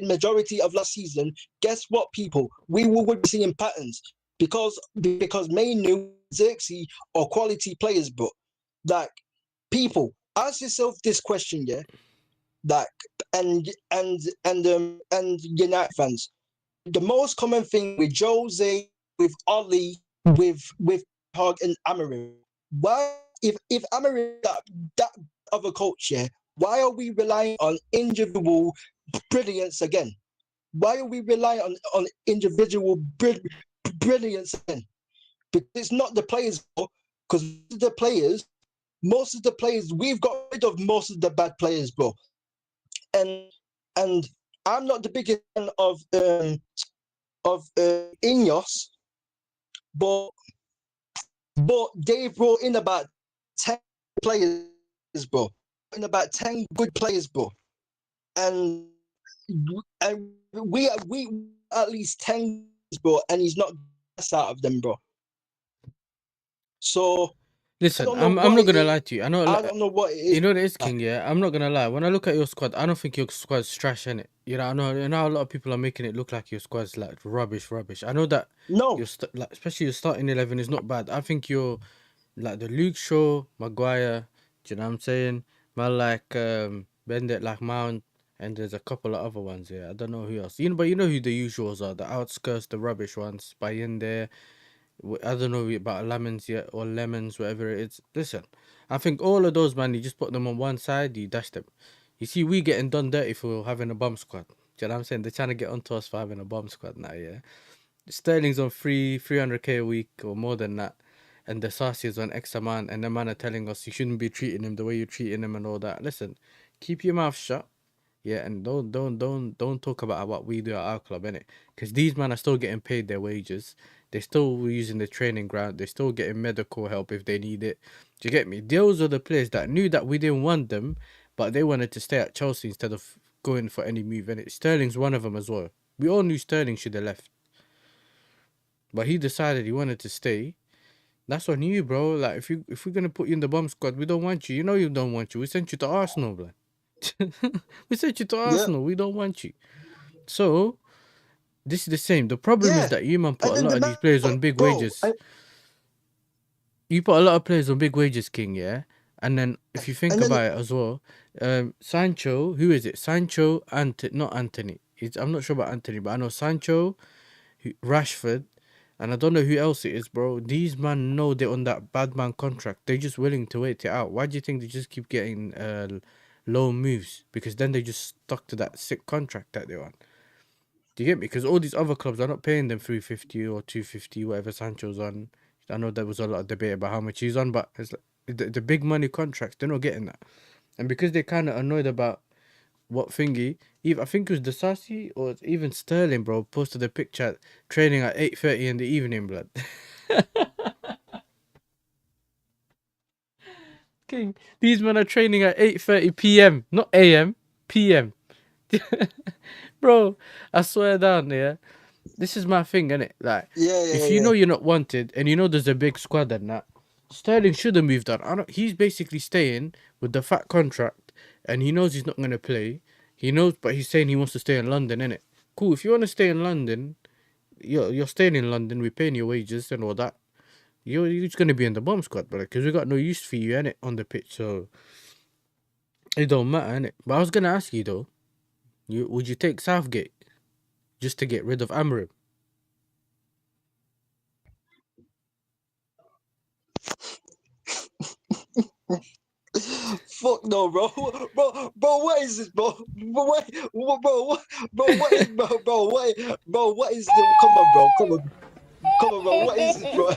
[SPEAKER 2] majority of last season, guess what, people? We would be seeing patterns because Mainu, Xerxes are quality players, but like, people, ask yourself this question, yeah. Like, and United fans, the most common thing with Jose, with Ollie, with Hog and Amarim, why, if Amarim that other coach, yeah, why are we relying on individual brilliance again? Why are we relying on individual brilliance again? Because it's not the players, because most of the players, we've got rid of most of the bad players, bro. And I'm not the biggest fan of Ineos, but they brought in about 10 players, bro. In about 10 good players, bro. And we at least 10, bro, and he's not best out of them, bro. So
[SPEAKER 1] Listen,
[SPEAKER 2] I don't know
[SPEAKER 1] I'm
[SPEAKER 2] what
[SPEAKER 1] not
[SPEAKER 2] it
[SPEAKER 1] gonna
[SPEAKER 2] is.
[SPEAKER 1] lie to you. I know,
[SPEAKER 2] I don't know what it is.
[SPEAKER 1] you know, this King. Yeah, I'm not gonna lie. When I look at your squad, I don't think your squad's trash, innit? You know, I know a lot of people are making it look like your squad's like rubbish. I know that
[SPEAKER 2] No,
[SPEAKER 1] your like, especially your starting 11 is not bad. I think you're like the Luke Shaw, Maguire. Do you know what I'm saying? Man, like Bendit, like Mount, and there's a couple of other ones. Yeah, I don't know who else. You know, but you know who the usuals are. The outskirts, the rubbish ones. By in there. I don't know about lemons yet or lemons, whatever it is. Listen, I think all of those, man, you just put them on one side, you dash them. You see, we getting done dirty for having a bomb squad. Do you know what I'm saying? They're trying to get onto us for having a bomb squad now, yeah. Sterling's on 300k a week or more than that, and the Sarsi is on X amount, and the man are telling us you shouldn't be treating him the way you're treating him and all that. Listen, keep your mouth shut. Yeah, and don't talk about what we do at our club, innit? Because these men are still getting paid their wages. They're still using the training ground. They're still getting medical help if they need it. Do you get me? Those are the players that knew that we didn't want them, but they wanted to stay at Chelsea instead of going for any move. And Sterling's one of them as well. We all knew Sterling should have left, but he decided he wanted to stay. That's on you, bro. Like if we're gonna put you in the bomb squad, we don't want you. You know you don't want you. We sent you to Arsenal, blood. We sent you to
[SPEAKER 2] yeah,
[SPEAKER 1] Arsenal. We don't want you. So this is the same. The problem is
[SPEAKER 2] yeah.
[SPEAKER 1] that you man
[SPEAKER 2] And
[SPEAKER 1] put a
[SPEAKER 2] then
[SPEAKER 1] lot
[SPEAKER 2] the
[SPEAKER 1] of these
[SPEAKER 2] man,
[SPEAKER 1] players on big
[SPEAKER 2] bro,
[SPEAKER 1] wages. You put a lot of players on big wages, King, yeah? And then if you think
[SPEAKER 2] and then
[SPEAKER 1] about it as well, Sancho, who is it? Sancho, not Anthony. I'm not sure about Anthony, but I know Sancho, Rashford, and I don't know who else it is, bro. These man know they're on that bad man contract. They're just willing to wait it out. Why do you think they just keep getting low moves? Because then they just stuck to that sick contract that they're on. Do you get me? Because all these other clubs are not paying them 350 or 250, whatever Sancho's on. I know there was a lot of debate about how much he's on, but it's like the big money contracts, they're not getting that. And because they're kind of annoyed about what thingy, I think it was Dasasi or even Sterling, bro, posted a picture training at 8:30 in the evening, blood. King, these men are training at 8:30 p.m., not a.m., p.m. Bro, I swear down, yeah. This is my thing, innit? Like, if you
[SPEAKER 2] yeah.
[SPEAKER 1] know you're not wanted and you know there's a big squad and that, Sterling should have moved on. He's basically staying with the fat contract and he knows he's not going to play. He knows, but he's saying he wants to stay in London, innit? Cool, if you want to stay in London, you're staying in London, we're paying your wages and all that. You're just going to be in the bomb squad, brother, because we got no use for you, innit, on the pitch, so it don't matter, innit? But I was going to ask you, though, would you take Southgate just to get rid of Amarim?
[SPEAKER 2] Fuck no, bro. Bro, what is this, bro? Bro, what is, what is the? Come on, bro. Come on, bro. What is this, bro?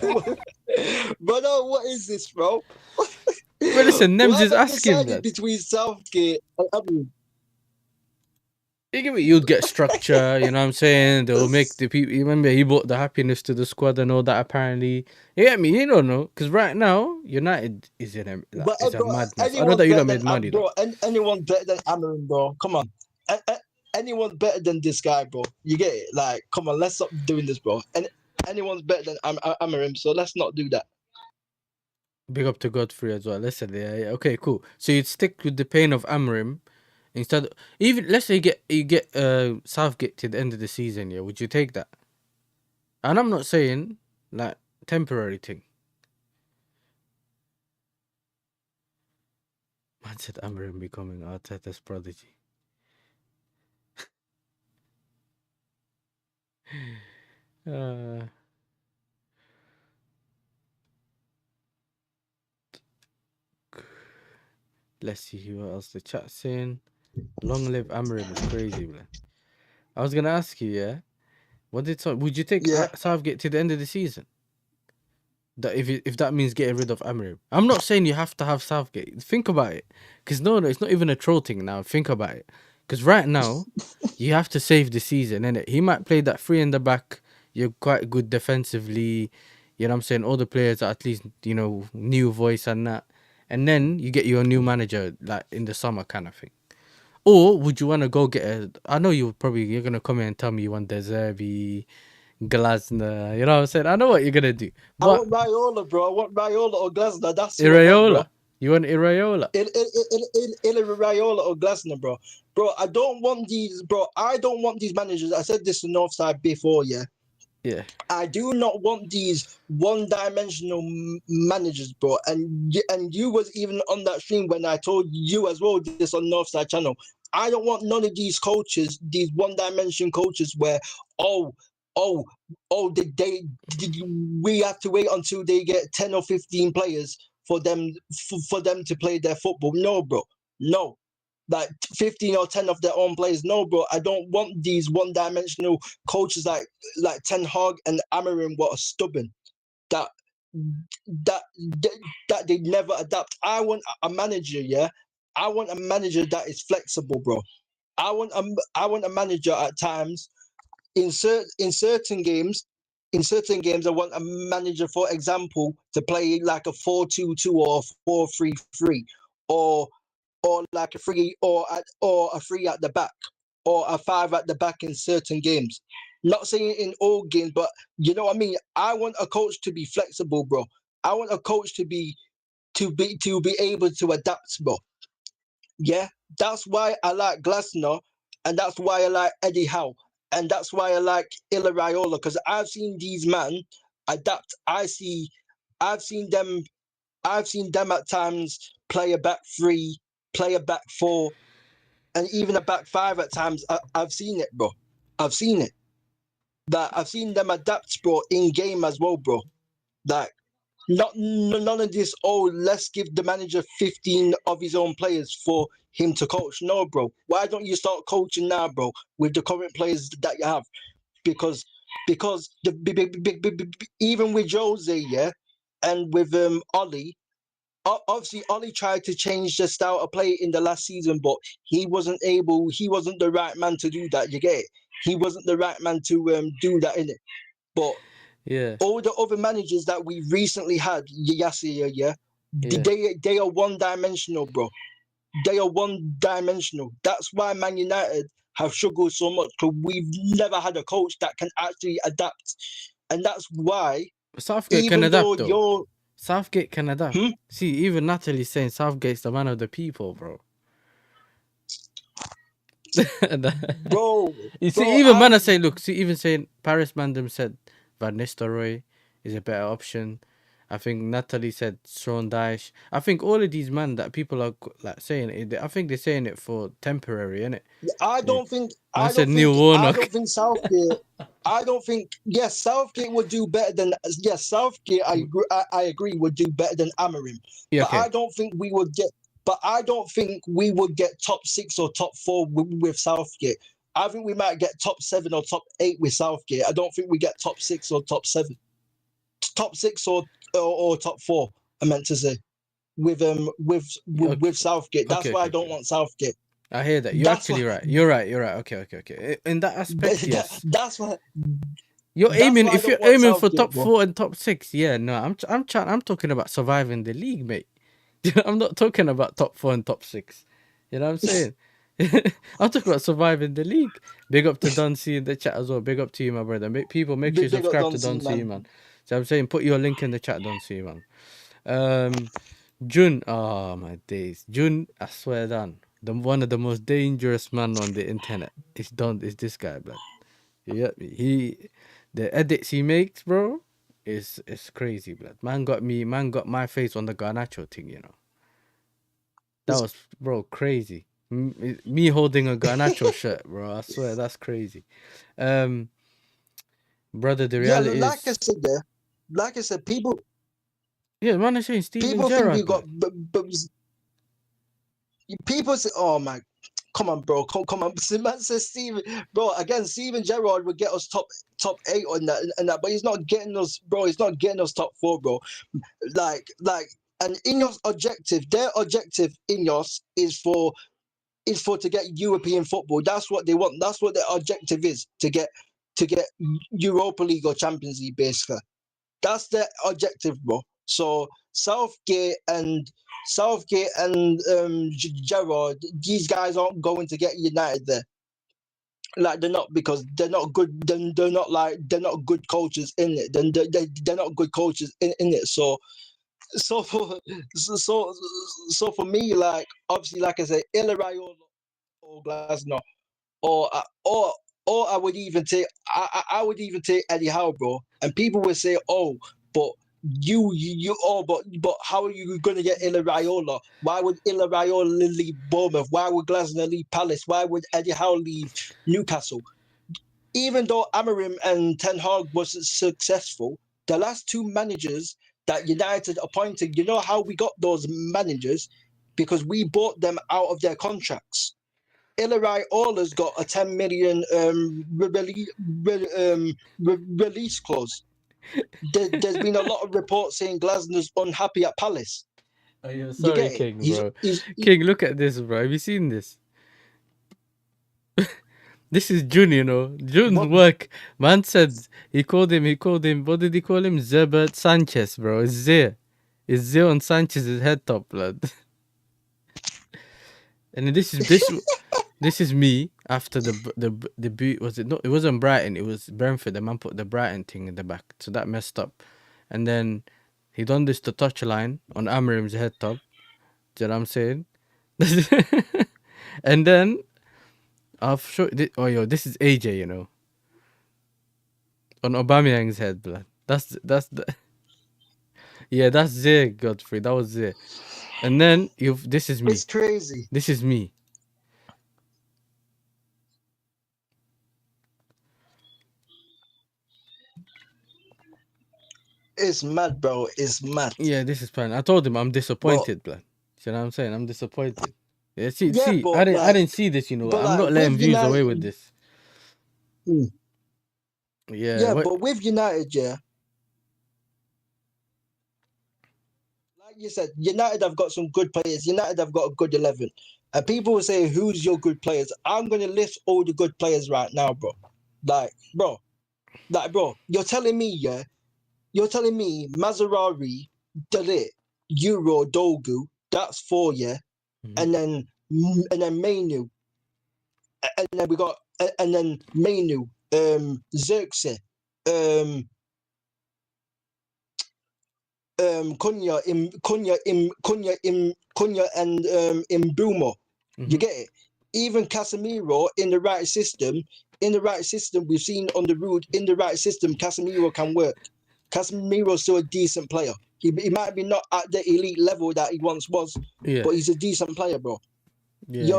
[SPEAKER 2] Brother, what is this, bro?
[SPEAKER 1] Well, listen, Nems
[SPEAKER 2] Why
[SPEAKER 1] is
[SPEAKER 2] have I
[SPEAKER 1] asking,
[SPEAKER 2] decided
[SPEAKER 1] blood.
[SPEAKER 2] between Southgate and Amorim?
[SPEAKER 1] You'd get structure, you know what I'm saying? They'll make the people. You remember he brought the happiness to the squad and all that. Apparently, you get me. You don't know, because right now United is in a is a
[SPEAKER 2] Bro,
[SPEAKER 1] madness. I know
[SPEAKER 2] anyone's
[SPEAKER 1] that you
[SPEAKER 2] better
[SPEAKER 1] don't
[SPEAKER 2] than
[SPEAKER 1] make money, though.
[SPEAKER 2] bro. Anyone's better than Amorim, bro. Come on. Anyone's better than this guy, bro. You get it? Like, come on, let's stop doing this, bro. And anyone's better than Amorim, so let's not do that.
[SPEAKER 1] Big up to Godfrey as well. Listen, yeah. Okay, cool. So you'd stick with the pain of Amrim instead. Even let's say you get Southgate to the end of the season. Yeah, would you take that? And I'm not saying like temporary thing. Man said Amrim becoming Arteta's prodigy. Let's see what else the chat's saying. Long live Amrim is crazy, man. I was gonna ask you, yeah. Would you take Southgate to the end of the season? That if that means getting rid of Amrim. I'm not saying you have to have Southgate. Think about it. Because no, it's not even a troll thing now. Think about it. Because right now, you have to save the season, innit? He might play that three in the back. You're quite good defensively. You know what I'm saying? All the players are at least, new voice and that. And then you get your new manager like in the summer kind of thing. Or would you want to go get I know you're going to come in and tell me you want Deserbi, Glasner, you know what I'm saying? I know what you're gonna do.
[SPEAKER 2] But I want Raiola, bro. I want Raiola or Glasner. That's
[SPEAKER 1] Iraola.
[SPEAKER 2] What I want,
[SPEAKER 1] you want Iraola?
[SPEAKER 2] Raiola or Glasner, bro. Bro, I don't want these, bro. I don't want these managers. I said this to Northside before, yeah.
[SPEAKER 1] Yeah.
[SPEAKER 2] I do not want these one-dimensional managers, bro. And you was even on that stream when I told you as well this on Northside channel. I don't want none of these coaches, these one-dimension coaches, where we have to wait until they get 10 or 15 players for them to play their football. No, bro. No. Like 15 or 10 of their own players. No, bro. I don't want these one-dimensional coaches like Ten Hag and Amorim what are stubborn. That they never adapt. I want a manager, yeah. I want a manager that is flexible, bro. I want a manager at times in certain games. In certain games, I want a manager, for example, to play like a 4-2-2 or a 4-3-3, or like a 3 or a 3 at the back, or a 5 at the back in certain games. Not saying in all games, but you know what I mean. I want a coach to be flexible, bro. I want a coach to be able to adapt, bro. Yeah, that's why I like Glasner, and that's why I like Eddie Howe, and that's why I like Iraola, because I've seen these men adapt. I've seen them at times play a back 3, play a back 4, and even a back 5 at times. I've seen it, bro. I've seen it. That I've seen them adapt, bro, in game as well, bro. Like, none of this, let's give the manager 15 of his own players for him to coach. No, bro. Why don't you start coaching now, bro, with the current players that you have? Because even with Jose, yeah, and with Ollie, obviously Ollie tried to change the style of play in the last season, but he wasn't the right man to do that. You get it? He wasn't the right man to do that, innit? But
[SPEAKER 1] yeah,
[SPEAKER 2] all the other managers that we recently had, yeah, they are one-dimensional, bro. They are one-dimensional. That's why Man United have struggled so much, because we've never had a coach that can actually adapt. And that's why
[SPEAKER 1] Southgate can adapt, though. Southgate can adapt. See, even Natalie's saying Southgate's the man of the people, bro.
[SPEAKER 2] Bro,
[SPEAKER 1] you see, even man are saying, look, even saying Paris Mandem said Van Nistelrooy is a better option. I think Natalie said Sean Dyche. I think all of these men that people are like saying it, I think they're saying it for temporary, innit?
[SPEAKER 2] I don't think Southgate. I don't think. Yes, Southgate would do better than. Yes, Southgate. I agree would do better than Amorim. Yeah, but I don't think we would get. But I don't think we would get top 6 or top 4 with Southgate. I think we might get top 7 or top 8 with Southgate. I don't think we get top 6 or top 7. Top 6 or top 4, I meant to say. With Southgate. That's why I don't want Southgate.
[SPEAKER 1] I hear that. You're actually right. You're right. Okay. In that aspect, yes.
[SPEAKER 2] That's why
[SPEAKER 1] you're aiming. If you're aiming for top 4 and top 6, yeah, no, I'm talking about surviving the league, mate. I'm not talking about top 4 and top 6. You know what I'm saying? I'm talking about surviving the league. Big up to Don C in the chat as well. Big up to you, my brother. Make sure you subscribe to Don C, man. So I'm saying, put your link in the chat, Don C, man. Jun, oh my days. Jun, I swear down. One of the most dangerous man on the internet is this guy, blood. You get me? The edits he makes, bro, is crazy, blood. Man got my face on the Garnacho thing, you know. That was, bro, crazy. Me holding a Garnacho shirt, bro. I swear, that's crazy. Brother, the reality is...
[SPEAKER 2] like I said, people...
[SPEAKER 1] Yeah, man, I'm saying Steven
[SPEAKER 2] people
[SPEAKER 1] Gerrard,
[SPEAKER 2] think we got... people say, oh, my... Come on, bro. Come on. Man says Steven... Bro, again, Steven Gerrard would get us top 8 on that, but he's not getting us, bro. He's not getting us top 4, bro. Like... And Ineos' objective, their objective, Ineos, is to get European football. That's what they want. That's what their objective is, to get Europa League or Champions League, basically. That's their objective, bro. So Southgate and Gerrard, these guys aren't going to get United there. Like, they're not, because they're not good. They're not good coaches in it. They're not good coaches in it. So for me, like, obviously, like I said, Ilaraiola or Glasner, or I would even take Eddie Howe, bro. And people would say, oh, but but how are you gonna get Ilaraiola? Why would Ilaraiola leave Bournemouth? Why would Glasner leave Palace? Why would Eddie Howe leave Newcastle? Even though Amorim and Ten Hag was successful, the last 2 managers that United appointed, you know how we got those managers? Because we bought them out of their contracts. Ilaraiola got a 10 million release clause. There's been a lot of reports saying Glasner's unhappy at Palace.
[SPEAKER 1] Oh, yeah, sorry, King, bro. King, look at this, bro. Have you seen this? This is Jun, you know. Jun's work. Man said he called him, what did he call him? Zebert Sanchez, bro. It's Zir on Sanchez's head top, blood. And this is me after the beat. Was it? No, it wasn't Brighton, it was Brentford. The man put the Brighton thing in the back, so that messed up. And then he done this to touchline on Amorim's head top. Do you know what I'm saying? And then I'll show this is AJ, you know, on Aubameyang's head, blood. That's the yeah, that's Zir, Godfrey. That was Zir. And then this is me.
[SPEAKER 2] It's crazy.
[SPEAKER 1] This is me.
[SPEAKER 2] It's mad, bro. It's mad.
[SPEAKER 1] Yeah, this is fine. I told him I'm disappointed, blood. You know what I'm saying? I'm disappointed. Yeah, see, I didn't see this, you know. I'm not letting views away with this. Yeah.
[SPEAKER 2] Yeah, but with United, yeah. Like you said, United have got some good players. United have got a good 11. And people will say, who's your good players? I'm going to list all the good players right now, bro. Bro, you're telling me, yeah? You're telling me Mazarari, Dalit, Euro, Dogu, that's 4, yeah? And then Mainu. And then we got, and then Mainu, Xerxes, Cunha, and Mbeumo. You get it? Even Casemiro in the right system, we've seen on the road, in the right system, Casemiro can work. Casemiro's still a decent player. He might be not at the elite level that he once was, but he's a decent player, bro. You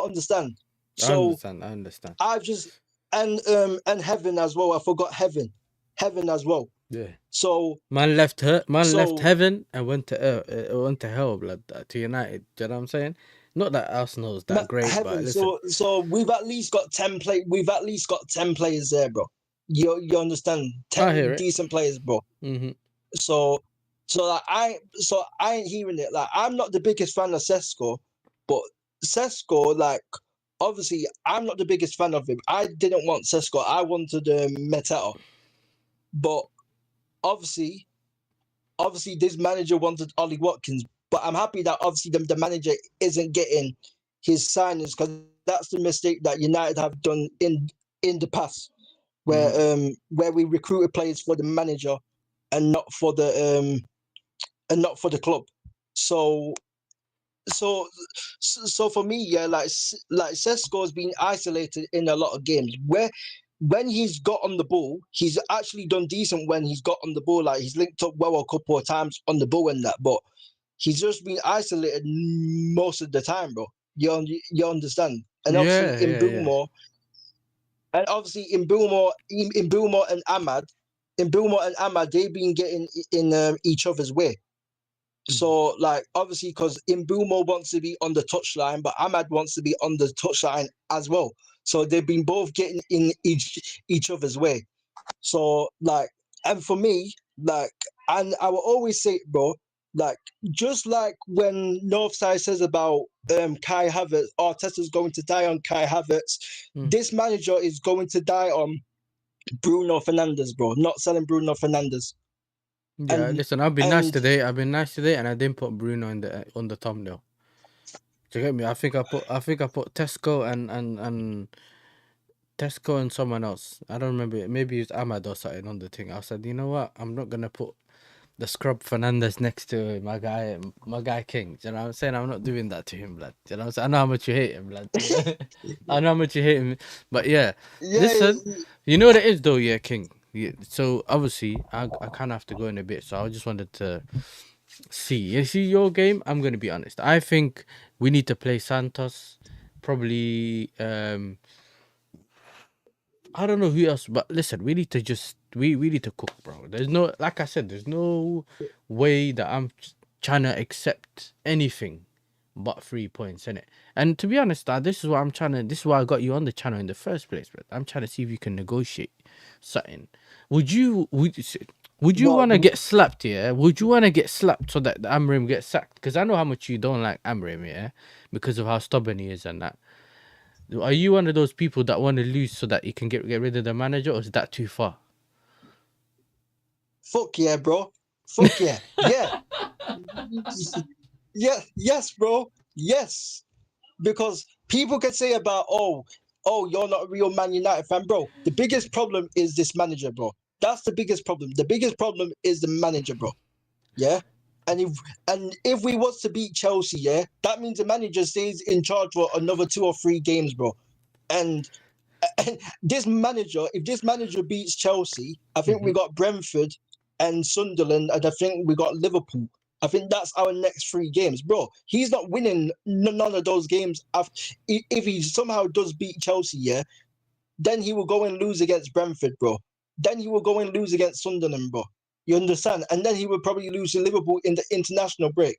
[SPEAKER 2] understand? So
[SPEAKER 1] I understand.
[SPEAKER 2] I've just and Heaven as well. I forgot Heaven as well.
[SPEAKER 1] Yeah.
[SPEAKER 2] So
[SPEAKER 1] Man left
[SPEAKER 2] so
[SPEAKER 1] heaven and went to hell, blood, to United. Do you know what I'm saying? Not that Arsenal's that great, but
[SPEAKER 2] heaven.
[SPEAKER 1] listen.
[SPEAKER 2] So we've at least got 10 We've at least got 10 players there, bro. You understand?
[SPEAKER 1] I hear
[SPEAKER 2] 10
[SPEAKER 1] it.
[SPEAKER 2] decent players, bro.
[SPEAKER 1] Mm-hmm.
[SPEAKER 2] So like I ain't hearing it. Like I'm not the biggest fan of Sesko, but Sesko, like obviously I'm not the biggest fan of him. I didn't want Sesko. I wanted Meteta, but obviously this manager wanted Ollie Watkins. But I'm happy that obviously the manager isn't getting his signings, because that's the mistake that United have done in the past, where we recruited players for the manager and not for the club. So for me, yeah, like Sesko has been isolated in a lot of games where when he's got on the ball, he's actually done decent when he's got on the ball. Like he's linked up well a couple of times on the ball and that, but he's just been isolated most of the time, bro. You understand? And obviously in Boomore, and obviously in Boomore and Ahmad, they've been getting in each other's way. So, like, obviously, because Imbumo wants to be on the touchline, but Ahmad wants to be on the touchline as well. So they've been both getting in each other's way. So, like, and for me, like, and I will always say, bro, like, just like when Northside says about Kai Havertz, Arteta's going to die on Kai Havertz, this manager is going to die on Bruno Fernandes, bro. Not selling Bruno Fernandes.
[SPEAKER 1] Yeah, listen, I've been nice today, and I didn't put Bruno on the thumbnail. Do you get me? I think I put Tesco and Tesco and someone else. I don't remember. Maybe it's Ahmad or something on the thing. I said, you know what? I'm not gonna put the scrub Fernandez next to my guy King. Do you know what I'm saying? I'm not doing that to him, blood. Do you know what I'm saying? I know how much you hate him, blood. I know how much you hate him. But yeah, listen, you know what it is though, yeah, King. Yeah, so obviously I kind of have to go in a bit, so I just wanted to see your game. I'm gonna be honest. I think we need to play Santos, probably. I don't know who else, but listen, we need to just we need to cook, bro. There's no, like I said, there's no way that I'm trying to accept anything but 3 points in it. And to be honest, this is what I'm trying to. This is why I got you on the channel in the first place, bro. I'm trying to see if you can negotiate something. Would you want to get slapped? Yeah, would you want to get slapped so that the Amrim gets sacked? Because I know how much you don't like Amrim, yeah, because of how stubborn he is and that. Are you one of those people that want to lose so that you can get rid of the manager, or is that too far?
[SPEAKER 2] Fuck yeah, bro. Fuck yeah. Yeah. Yeah. Yes, bro. Yes. Because people can say about, oh, you're not a real Man United fan, bro. The biggest problem is this manager, bro. That's the biggest problem. The biggest problem is the manager, bro. Yeah. And if we was to beat Chelsea, yeah, that means the manager stays in charge for another 2 or 3 games, bro. And this manager, if this manager beats Chelsea, I think we got Brentford and Sunderland, and I think we got Liverpool. I think that's our next 3 games, bro. He's not winning none of those games. If he somehow does beat Chelsea, yeah, then he will go and lose against Brentford, bro. Then he will go and lose against Sunderland, bro. You understand? And then he will probably lose to Liverpool in the international break.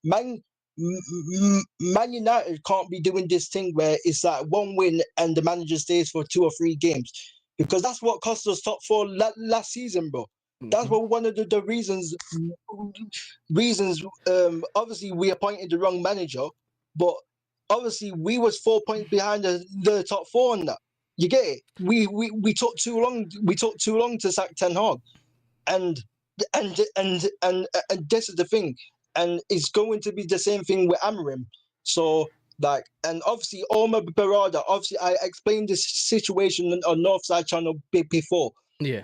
[SPEAKER 2] Man United can't be doing this thing where it's like 1 win and the manager stays for 2 or 3 games, because that's what cost us top 4 last season, bro. That's what one of the reasons. Obviously, we appointed the wrong manager, but obviously we was 4 points behind the top 4 on that. You get it? We took too long. We took too long to sack Ten Hag, and this is the thing, and it's going to be the same thing with Amarim. So like, and obviously Omar Barada. Obviously, I explained this situation on Northside channel before.
[SPEAKER 1] Yeah.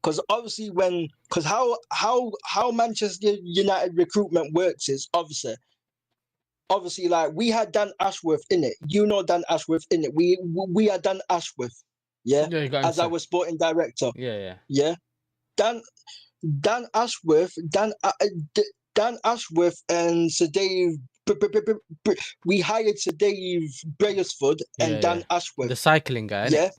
[SPEAKER 2] Because obviously how Manchester United recruitment works is obviously like we had Dan Ashworth in it. You know Dan Ashworth in it. We had Dan Ashworth, yeah, as our sporting director.
[SPEAKER 1] Yeah.
[SPEAKER 2] Dan Ashworth and Sir Dave. We hired Sir Dave Brailsford and Dan Ashworth,
[SPEAKER 1] the cycling guy.
[SPEAKER 2] Yeah,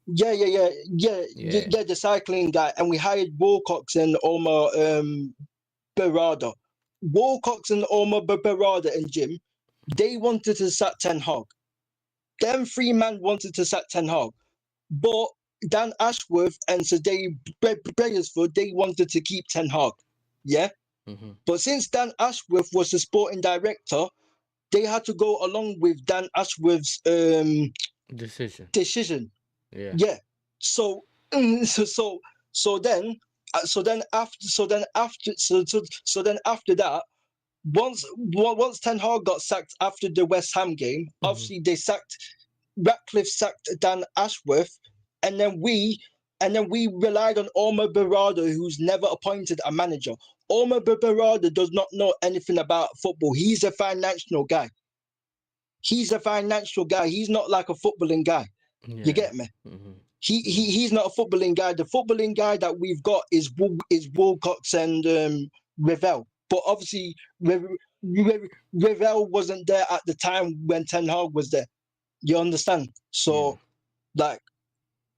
[SPEAKER 2] Yeah, the cycling guy, and we hired Wilcox and Omar Berrada. Wilcox and Omar Berrada and Jim, they wanted to sack Ten Hag. Them three men wanted to sack Ten Hag, but Dan Ashworth and Sadie Brailsford, they wanted to keep Ten Hag. Yeah.
[SPEAKER 1] Mm-hmm.
[SPEAKER 2] But since Dan Ashworth was the sporting director, they had to go along with Dan Ashworth's decision. Yeah. So then after that, once Ten Hag got sacked after the West Ham game, obviously they Ratcliffe sacked Dan Ashworth, and then we relied on Omar Berrada, who's never appointed a manager. Omar Berrada does not know anything about football. He's a financial guy. He's not like a footballing guy.
[SPEAKER 1] Yeah.
[SPEAKER 2] You get me? He's not a footballing guy. The footballing guy that we've got is Wilcox and Revell. But obviously, Revell wasn't there at the time when Ten Hag was there. You understand? So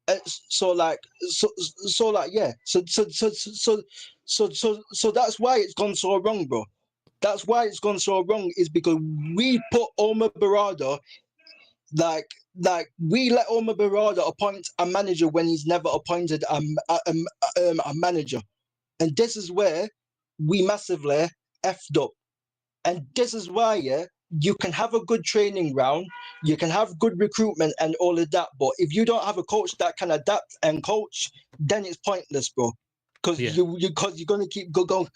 [SPEAKER 2] that's why it's gone so wrong, bro. That's why it's gone so wrong, is because we put Omar Berrada, like we let Omar Berrada appoint a manager when he's never appointed a manager, and this is where we massively effed up. And this is why, you can have a good training ground, you can have good recruitment and all of that, but if you don't have a coach that can adapt and coach, then it's pointless, bro. Because you're gonna keep going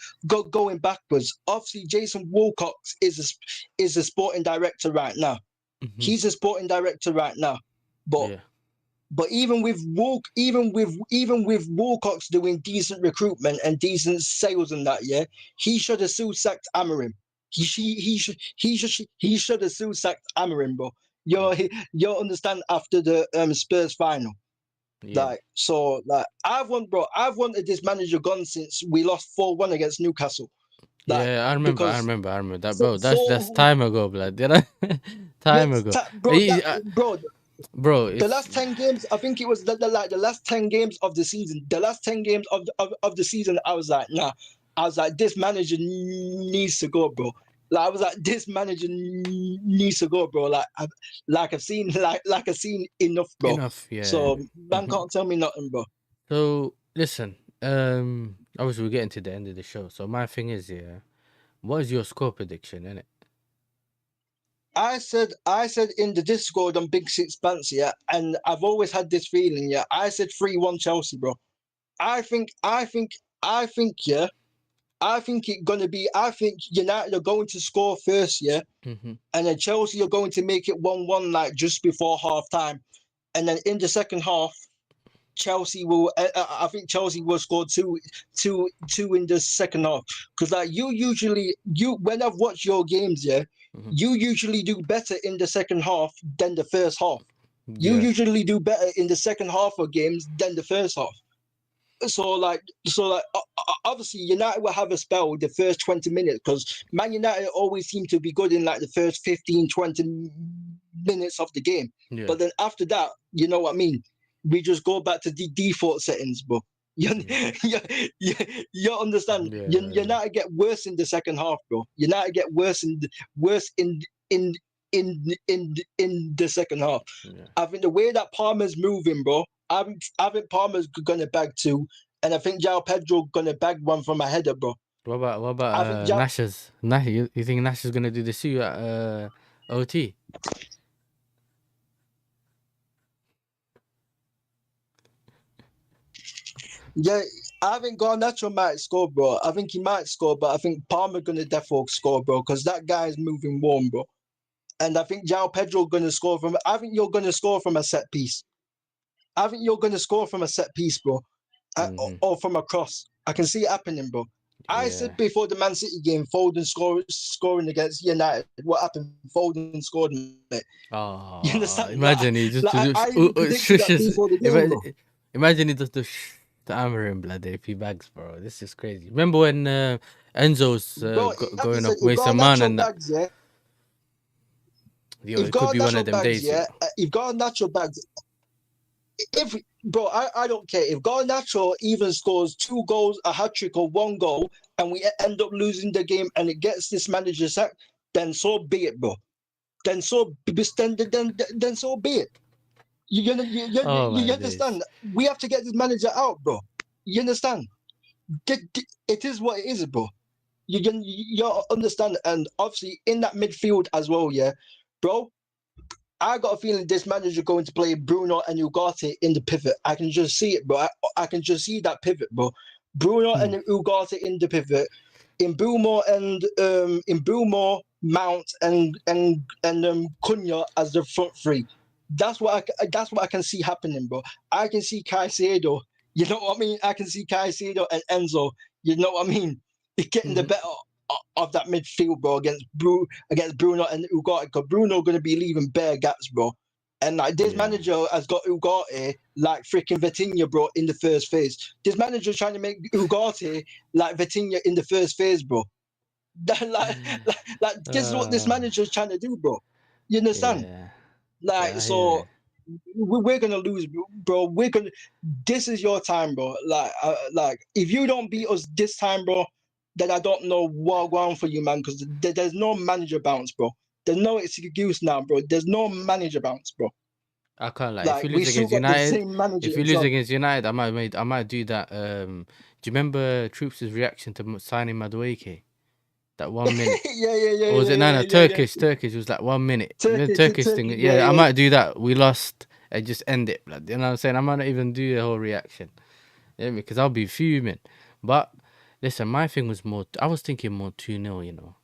[SPEAKER 2] backwards. Obviously, Jason Wilcox is a sporting director right now. He's a sporting director right now, but even with Wilcox doing decent recruitment and decent sales and that, he should have still sacked Amorim. He should have still sacked Amorim, bro. You understand, after the Spurs final. I've wanted this manager gone since we lost 4-1 against Newcastle.
[SPEAKER 1] I remember that, bro. That's time ago, blood. Time ago, bro.
[SPEAKER 2] The last 10 games, I think it was the last 10 games of the season. The last 10 games of the season, I was like, nah. I was like, this manager needs to go, bro. Like, I was like, this manager needs to go, bro. I've seen enough, bro.
[SPEAKER 1] Enough, yeah.
[SPEAKER 2] So man can't tell me nothing, bro.
[SPEAKER 1] So listen, obviously we're getting to the end of the show. So my thing is, what is your score prediction, innit?
[SPEAKER 2] I said in the Discord on BigSixBants, and I've always had this feeling, I said 3-1 Chelsea, bro. I think United are going to score first, and then Chelsea are going to make it 1-1, like just before half time, and then in the second half, Chelsea will. I think Chelsea will score two in the second half, because like when I've watched your games, you usually do better in the second half than the first half. You usually do better in the second half of games than the first half. So obviously United will have a spell the first 20 minutes, because Man United always seem to be good in like the first 15-20 minutes of the game. But then after that, you know what I mean, we just go back to the default settings, bro. You understand? United get worse in the second half, bro. United get worse in the second half. I think the way that Palmer's moving, bro, I think Palmer's gonna bag 2, and I think João Pedro gonna bag 1 from a header, bro.
[SPEAKER 1] What about Nash's? You think Nash is gonna do the see at OT?
[SPEAKER 2] Yeah, I think Garnacho might score, bro. I think he might score, but I think Palmer gonna definitely score, bro, because that guy is moving warm, bro. And I think João Pedro gonna score from. I think you're gonna score from a set piece. I think you're gonna score from a set piece, bro, or from a cross. I can see it happening, bro. I said before the Man City game, Foden scoring against United. What happened? Foden scored, mate.
[SPEAKER 1] Oh,
[SPEAKER 2] you understand?
[SPEAKER 1] Imagine he just imagine he just to Amorim, blood, if he bags, bro. This is crazy. Remember when Enzo's going up with some man and that? It could be one of them days.
[SPEAKER 2] You've got natural bags. if bro, I don't care if Garnacho even scores 2 goals, a hat trick, or 1 goal, and we end up losing the game, and it gets this manager sacked, then so be it, bro. Then so be it.
[SPEAKER 1] Oh my
[SPEAKER 2] You
[SPEAKER 1] days.
[SPEAKER 2] understand? We have to get this manager out, bro. You understand? It is what it is, bro. You understand, and obviously in that midfield as well, yeah, bro. I got a feeling this manager going to play Bruno and Ugarte in the pivot. I can just see it, bro. I can just see that pivot, bro. Bruno and Ugarte in the pivot, in Bruno, Mount and Cunha as the front three. That's what I can see happening, bro. I can see Caicedo. You know what I mean? I can see Caicedo and Enzo. You know what I mean? It's getting the better of that midfield, bro, against Bruno and Ugarte, because Bruno gonna be leaving bare gaps, bro. And like this manager has got Ugarte like freaking Vitinha, bro, in the first phase. This manager trying to make Ugarte like Vitinha in the first phase, bro. like this is what this manager is trying to do, bro. You understand?
[SPEAKER 1] Yeah.
[SPEAKER 2] Like, so we're gonna lose, bro. This is your time, bro. Like if you don't beat us this time, bro, then I don't know what going on for you, man, because there's no manager bounce, bro. There's no excuse now, bro. There's no manager bounce, bro.
[SPEAKER 1] I can't lie.
[SPEAKER 2] Like,
[SPEAKER 1] If you lose against United, I might do that. Do you remember Troops' reaction to signing Madueke? That 1 minute.
[SPEAKER 2] yeah.
[SPEAKER 1] Or was it Turkish? Turkish. It was like 1 minute. Turkish thing. Yeah, I might do that. We lost and just end it. You know what I'm saying? I might not even do the whole reaction. Yeah, because I'll be fuming. But listen, my thing was more. I was thinking more 2-0. You know,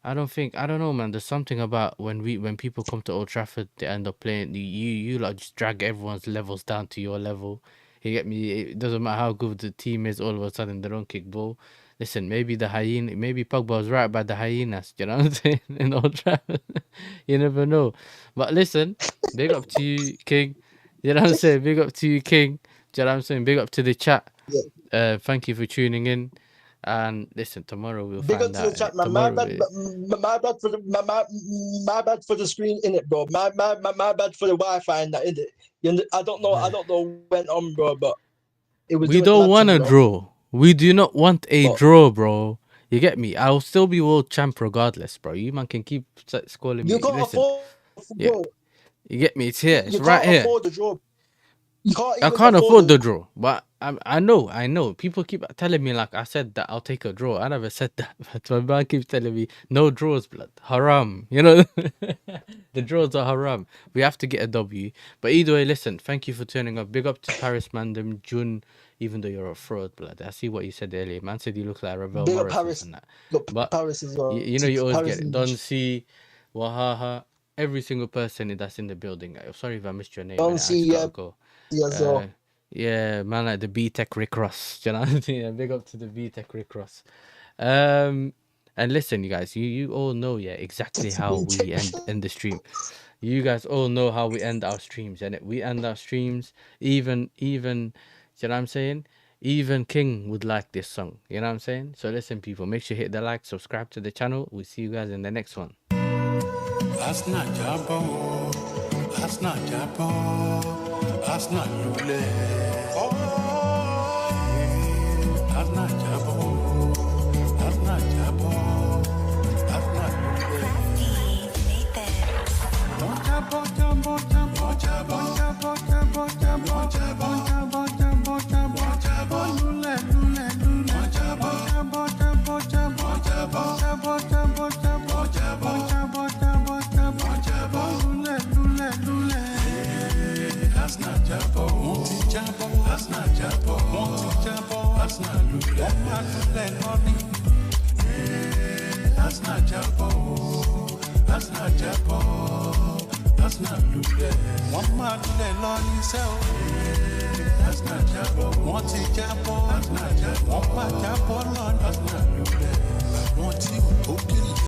[SPEAKER 1] I don't know, man. There's something about when people come to Old Trafford, they end up playing. You like just drag everyone's levels down to your level. You get me? It doesn't matter how good the team is. All of a sudden, they don't kick ball. Listen, maybe Pogba was right about the hyenas, you know what I'm saying? In Old Trafford. You never know. But listen, big up to you, King. You know what I'm saying? Big up to you, King. Do you know what I'm saying? Big up to the chat. Thank you for tuning in. And listen, tomorrow we'll
[SPEAKER 2] big
[SPEAKER 1] find
[SPEAKER 2] up to the chat, man. My bad for the screen in it, bro. My bad for the Wi-Fi and that in it. I don't know what went on, bro, but it was.
[SPEAKER 1] We don't want a draw. We do not want a draw, bro. You get me? I'll still be world champ regardless, bro. You man can keep calling me.
[SPEAKER 2] You can't afford, bro.
[SPEAKER 1] You get me? It's here. It's right here.
[SPEAKER 2] Afford the draw.
[SPEAKER 1] I can't afford the draw, but I know. People keep telling me like I said that I'll take a draw. I never said that, but my man keeps telling me no draws, blood. Haram. You know, the draws are haram. We have to get a W. But either way, listen. Thank you for turning up. Big up to Paris Mandem Jun. Even though you're a fraud, blood. I see what you said earlier. Man said you look like Ravel Morris and that. But
[SPEAKER 2] Paris as well.
[SPEAKER 1] You know you always get it. Don C, Wahaha, every single person that's in the building. I'm sorry if I missed your name.
[SPEAKER 2] Don C,
[SPEAKER 1] yeah, man, like the B-Tech Rick Ross. You know, yeah, big up to the B-Tech Rick Ross. And listen, you guys, you all know, exactly how we end the stream. You guys all know how we end our streams, and we end our streams even. You know what I'm saying? Even King would like this song. You know what I'm saying? So listen, people, make sure you hit the like, subscribe to the channel. We'll see you guys in the next one. That's not Jabo. That's not Jabo. That's not Lule. That's not Jabo. That's not Jabo. That's not That's not